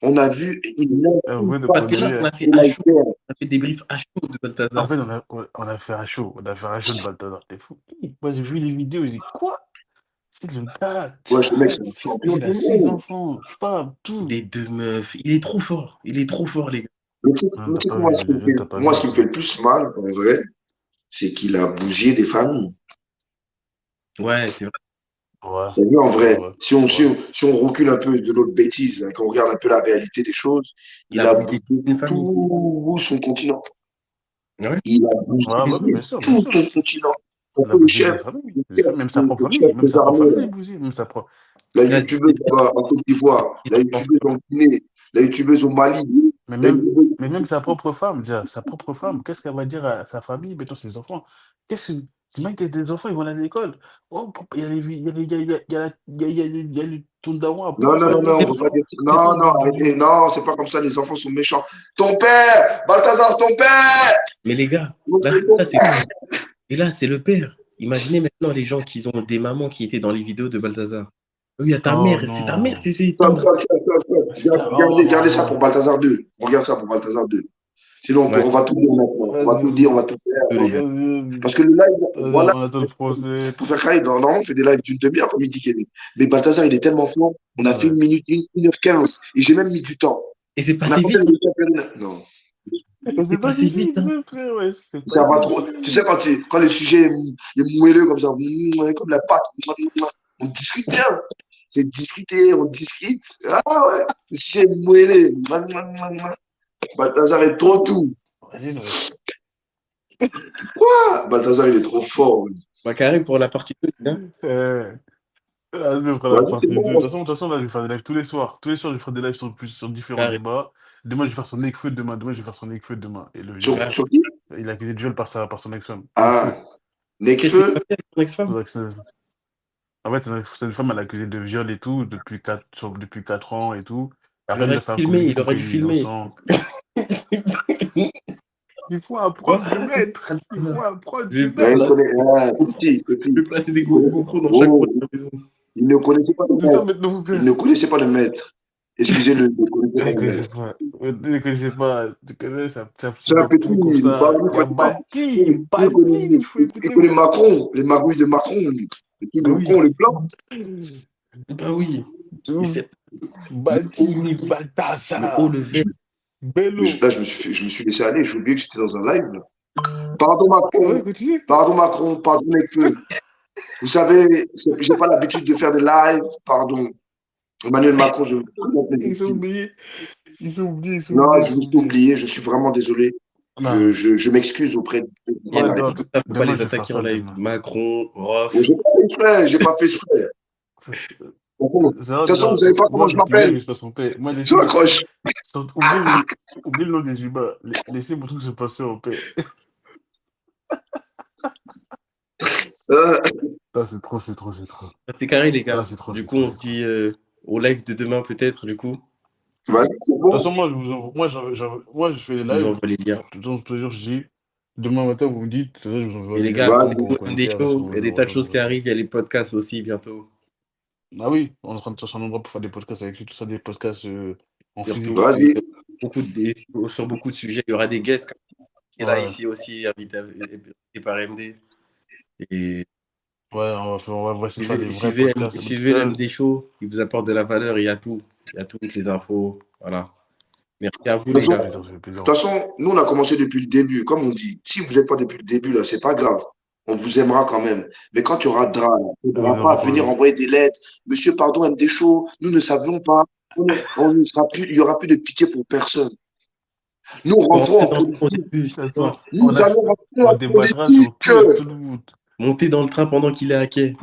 On a vu En vrai, de parce que là, connaître. on a fait de à chaud. l'iceberg. On a fait des briefs à chaud de En Balthazar. fait, on a fait un show. On a fait un show de Balthazar. T'es fou. Moi, j'ai vu les vidéos. J'ai dit, quoi? C'est le gars. Ouais, ce mec, Tchad. c'est un champion Il du a 6 monde. enfants. Je sais pas, tout. Des deux meufs. Il est trop fort. Il est trop fort, les gars. Mais tu sais, Non, mais t'as tu sais pas que moi, vu. T'as pas moi, vu ce qui me fait aussi. le plus mal, en vrai, c'est qu'il a bougé des familles. Ouais, c'est vrai. Ouais. T'as vu, en vrai, Ouais. si on recule un peu de notre bêtise, là, qu'on regarde un peu la réalité des choses, Il il a a bougé bougé une famille. tout son continent. Ouais. Il a bougé Ouais, bah oui, bien sûr, bien tout sûr. son continent. Il Donc, a bougé des familles. Même sa propre le chef famille. Même des sa propre armées, famille, il là, a bougé. Même sa propre. la Il a youtubeuse là-bas en Côte d'Ivoire, la youtubeuse en Guinée, la youtubeuse au Mali, Mais la même, youtubeuse... mais même sa propre femme, déjà, sa propre femme, qu'est-ce qu'elle va dire à sa famille, mettons ses enfants? Qu'est-ce que. T'imagines, t'as des enfants, ils vont aller à l'école. Oh, papa, il y a les, il y a les, il y a, il y a, il y a, la- il y a le Toundawa, Non, pouf, non, à non, la non, on c'est ne pas. peut pas maison. dire ça. C'est pas. Non, non, arrêtez. Non, c'est pas comme ça, les enfants sont méchants. Ton père, Balthazar, ton père! Mais les gars, Ton là, père. c'est. Et là, c'est le père. Imaginez maintenant les gens qui ont des mamans qui étaient dans les vidéos de Balthazar. Oui, il y a ta Oh mère, c'est ta mère non. qui se fait Stop, éteindre. stop, stop, stop, C'est stop. un. Oh Gardez non, ça pour non. Balthazar 2. Regarde ça pour Balthazar 2. Sinon, Ouais, on va tout dire maintenant. On va tout dire, on va Vas-y, tout faire. les gars. Parce que le live, vas-y, voilà, on attend le procès. pour faire carré, normalement, on fait des lives d'une demi-heure, comme il dit Kevin. Mais Balthazar, il est tellement fort. On a fait Ouais. 1 minute, 1h15. Et j'ai même mis du temps. Et c'est On a passé pas vite. fait le championnat. Non. Mais c'est C'est pas passé si vite. vite, Hein. hein, frère, ouais. C'est pas Ça va si trop. Tu sais, vite. quand le sujet est moelleux comme ça, comme la pâte, on discute bien. C'est discuter, on discute. Ah ouais, le sujet est moelleux. Balthazar est trop tout. Vas-y, ouais. Quoi? Balthazar, il est trop fort. Bah, carré pour la partie 2, hein. Vas-y, on fera la Vas-y, c'est partie 2. bon. De toute façon, là, je vais faire des lives tous les soirs. Tous les soirs, je ferai des lives sur différents Carré, débats. Demain, je vais faire son Nekfeu demain. Demain, je vais faire son Nekfeu demain. Et le viol. Sur, carré. sur qui? Il a accusé de viol par son ex-femme. Nekfeu. Ah, Qu'est-ce qu'il Nekfeu. a fait avec ton ex-femme? En fait, c'est une femme, elle a accusé de viol et tout depuis 4 ans et tout. Et Il après, aurait la dû femme filmer, communique il comme aurait quoi dû il est filmer. innocent. Il faut Quoi? apprendre du C'est maître. Il faut apprendre Je du vais Ouais, il maître. connaît. Ah, petit, je vais petit. placer des Il connaît- GoPro dans chaque coin Oh, de la maison. il ne connaissait pas le C'est ça maître. maintenant, mon Il père. ne connaissait pas le maître. Excusez-le, il ne connaissait pas Je le connaissais maître. pas. Je ne connaissais pas. Tu connais, c'est un petit C'est un bloc petit, tout comme bah, ça. lui, il Il y a connaît pas. Balti. Il Balti, connaît, il faut il écouter connaît Balti. Macron, les magouilles de Macron, lui. Bah Le oui, con, le blanc. bah oui. Et c'est le haut Balti, niveau, le haut Balthazar, level. Bello. Là, je me suis laissé aller. J'ai oublié que j'étais dans un live. Là. Pardon, Ouais, Macron. continue. Pardon, Macron. Pardon, Nekfeu. Vous savez, j'ai pas l'habitude de faire des lives. Pardon. Emmanuel Macron, je. Ils ont oublié. Ils ont oublié, ils ont Non, oublié, je ils me ont suis oublié. oublié. Je suis vraiment désolé. Non. Je m'excuse auprès de Il y a Ouais, des la non, gens comme ça, faut pas demain, les je vais faire attaquer en ça live. demain. Macron, Bon, Rof. j'ai pas fait exprès. J'ai pas fait exprès. C'est De toute c'est vrai, façon, vous non, savez pas comment moi, je avec les lives, m'appelle. il se passe en paix. Moi, Je raccroche. oublie le nom des Juba. Laissez mon truc se passer en paix. Euh, Ah, c'est trop, c'est trop, c'est trop. Ah, c'est carré, les Ah, gars. c'est trop, Du c'est coup, trop, on c'est se trop. dit au live de demain, peut-être, du coup. vas-y, c'est De toute façon, bon. moi, je vous envoie, moi, je fais les On nous lives. envoie les liens. Tous les jours, je dis, demain matin, vous me dites, je vous envoie Et les les gars, réponses, Vas-y. bons nous, on a des commentaires, est-ce que shows. vous Il y a voulez des me tas de rejoindre, choses qui arrivent. Il y a les podcasts aussi bientôt. Ah oui, on est en train de chercher un endroit pour faire des podcasts avec lui, tout ça, des podcasts en Surtout, physique. Vas-y. sur beaucoup de sujets. Il y aura des guests qui est là, Ouais, ici aussi, invités par MD. Et ouais, on va essayer de faire des vrais podcasts. En tout suivez cas, l'MD Show. Il vous apporte de la valeur. Il y a tout. Il y a toutes les infos. Voilà. Merci à vous, De toute les ça fait gars. plaisir, ça fait plaisir. façon, nous, on a commencé depuis le début. Comme on dit, si vous n'êtes pas depuis le début, là, c'est pas grave. On vous aimera quand même. Mais quand il y aura drame, il ne On faudra pas aura quand venir même. envoyer des lettres. Monsieur, pardon, MD Show, nous ne savions pas. On ne sera plus, il n'y aura plus de pitié pour personne. Nous Faut rentrons rentrer en dans le train au politique. début, De toute c'est façon, ça. Nous allons rentrer on en débattra sur politique. tout et tout le monde. Montez dans le train pendant qu'il est à quai.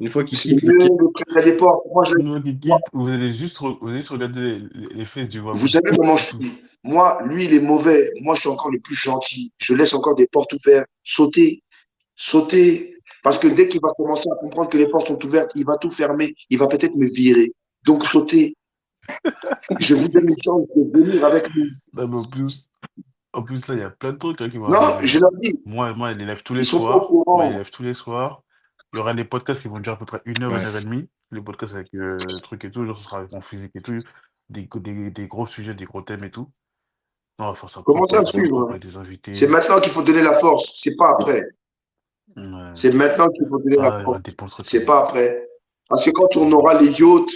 Une fois qu'il C'est quitte le mieux quai. de prendre les portes. Une fois qu'il quitte, vous allez juste regarder les fesses du Vous Wabou. savez comment je C'est tout. suis. Moi, lui, il est mauvais. Moi, je suis encore le plus gentil. Je laisse encore des portes ouvertes. Sauter. Parce que dès qu'il va commencer à comprendre que les portes sont ouvertes, il va tout fermer. Il va peut-être me virer. Donc, sauter. Je vous donne une chance de venir avec nous. Non, mais en plus, là, il y a plein de trucs qui vont Non, arriver. je leur dis, Moi, il élève tous les ils sont pas au soirs. Moi, il courant. élève tous les soirs. Il y aura des podcasts qui vont durer à peu près Ouais. 1 heure et demie. Les podcasts avec trucs et tout. Genre, ce sera en physique et tout. Des gros sujets, des gros thèmes et tout. On va faire ça Commencez propre, on à va faire ça suivre. propre Hein. avec des C'est invités. maintenant qu'il faut donner la force. C'est pas après. Ouais. C'est maintenant qu'il faut donner la Ah, il y aura force. des bons trucs. C'est pas après. Parce que quand Il y on aura des aura trucs. les yachts,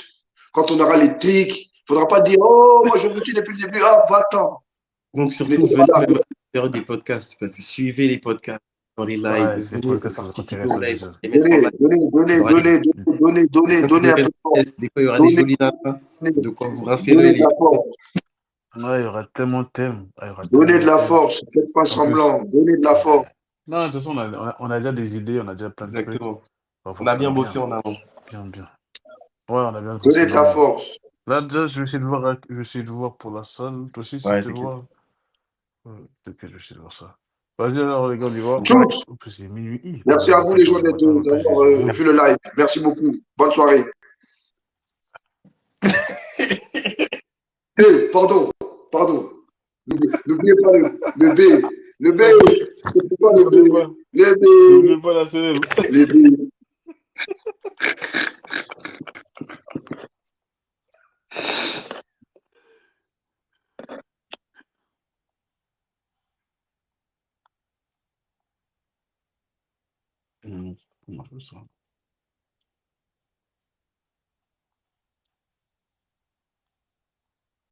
quand on aura les tics, il faudra pas dire, oh, moi je vous dis depuis le début, ah, va-t'en. Donc Vous surtout, n'étiez pas venez là. même faire des podcasts. Parce que suivez les podcasts dans les lives. Ouais, c'est des Venez podcasts qui vont être participer aux intéressants lives. déjà. Les mettre en valeur. Il y aura des fois, Donnez vous un aurez peu une de force. pièce. Des fois, il y aura des Donnez, jolies nanas. De quoi vous rincer donnez de l'œil. la force. Ouais, il y aura tellement de thèmes. Ah, il y aura Donnez tellement de de la thèmes. force. Faites pas En plus, semblant. Donnez de la force. ouais. Non, de toute façon, on a déjà des idées, on a déjà plein de trucs. Exactement. On va On faire a ça bien bossé bien, en amont. bien, bien. Ouais, on a bien Donnez bossé de en la amont. force. Là, déjà, je vais essayer de voir pour la salle. Toi aussi, c'est Ouais, de t'inquiète. voir. Peut-être que je vais essayer de voir ça. Vas-y, alors, les gars, on y va. Bonne soirée. Tous. En plus, c'est minuit. Merci à Pardon, vous les 7 heures gens du matin, même pas, je d'avoir les ai vus. vu le live. Merci beaucoup. Bonne soirée. Pardon. Pardon. N'oubliez pas le B. Le B. C'est quoi le N'oubliez B? pas, Le n'oubliez B. pas la célèbre. Le B. Comment je fais ça?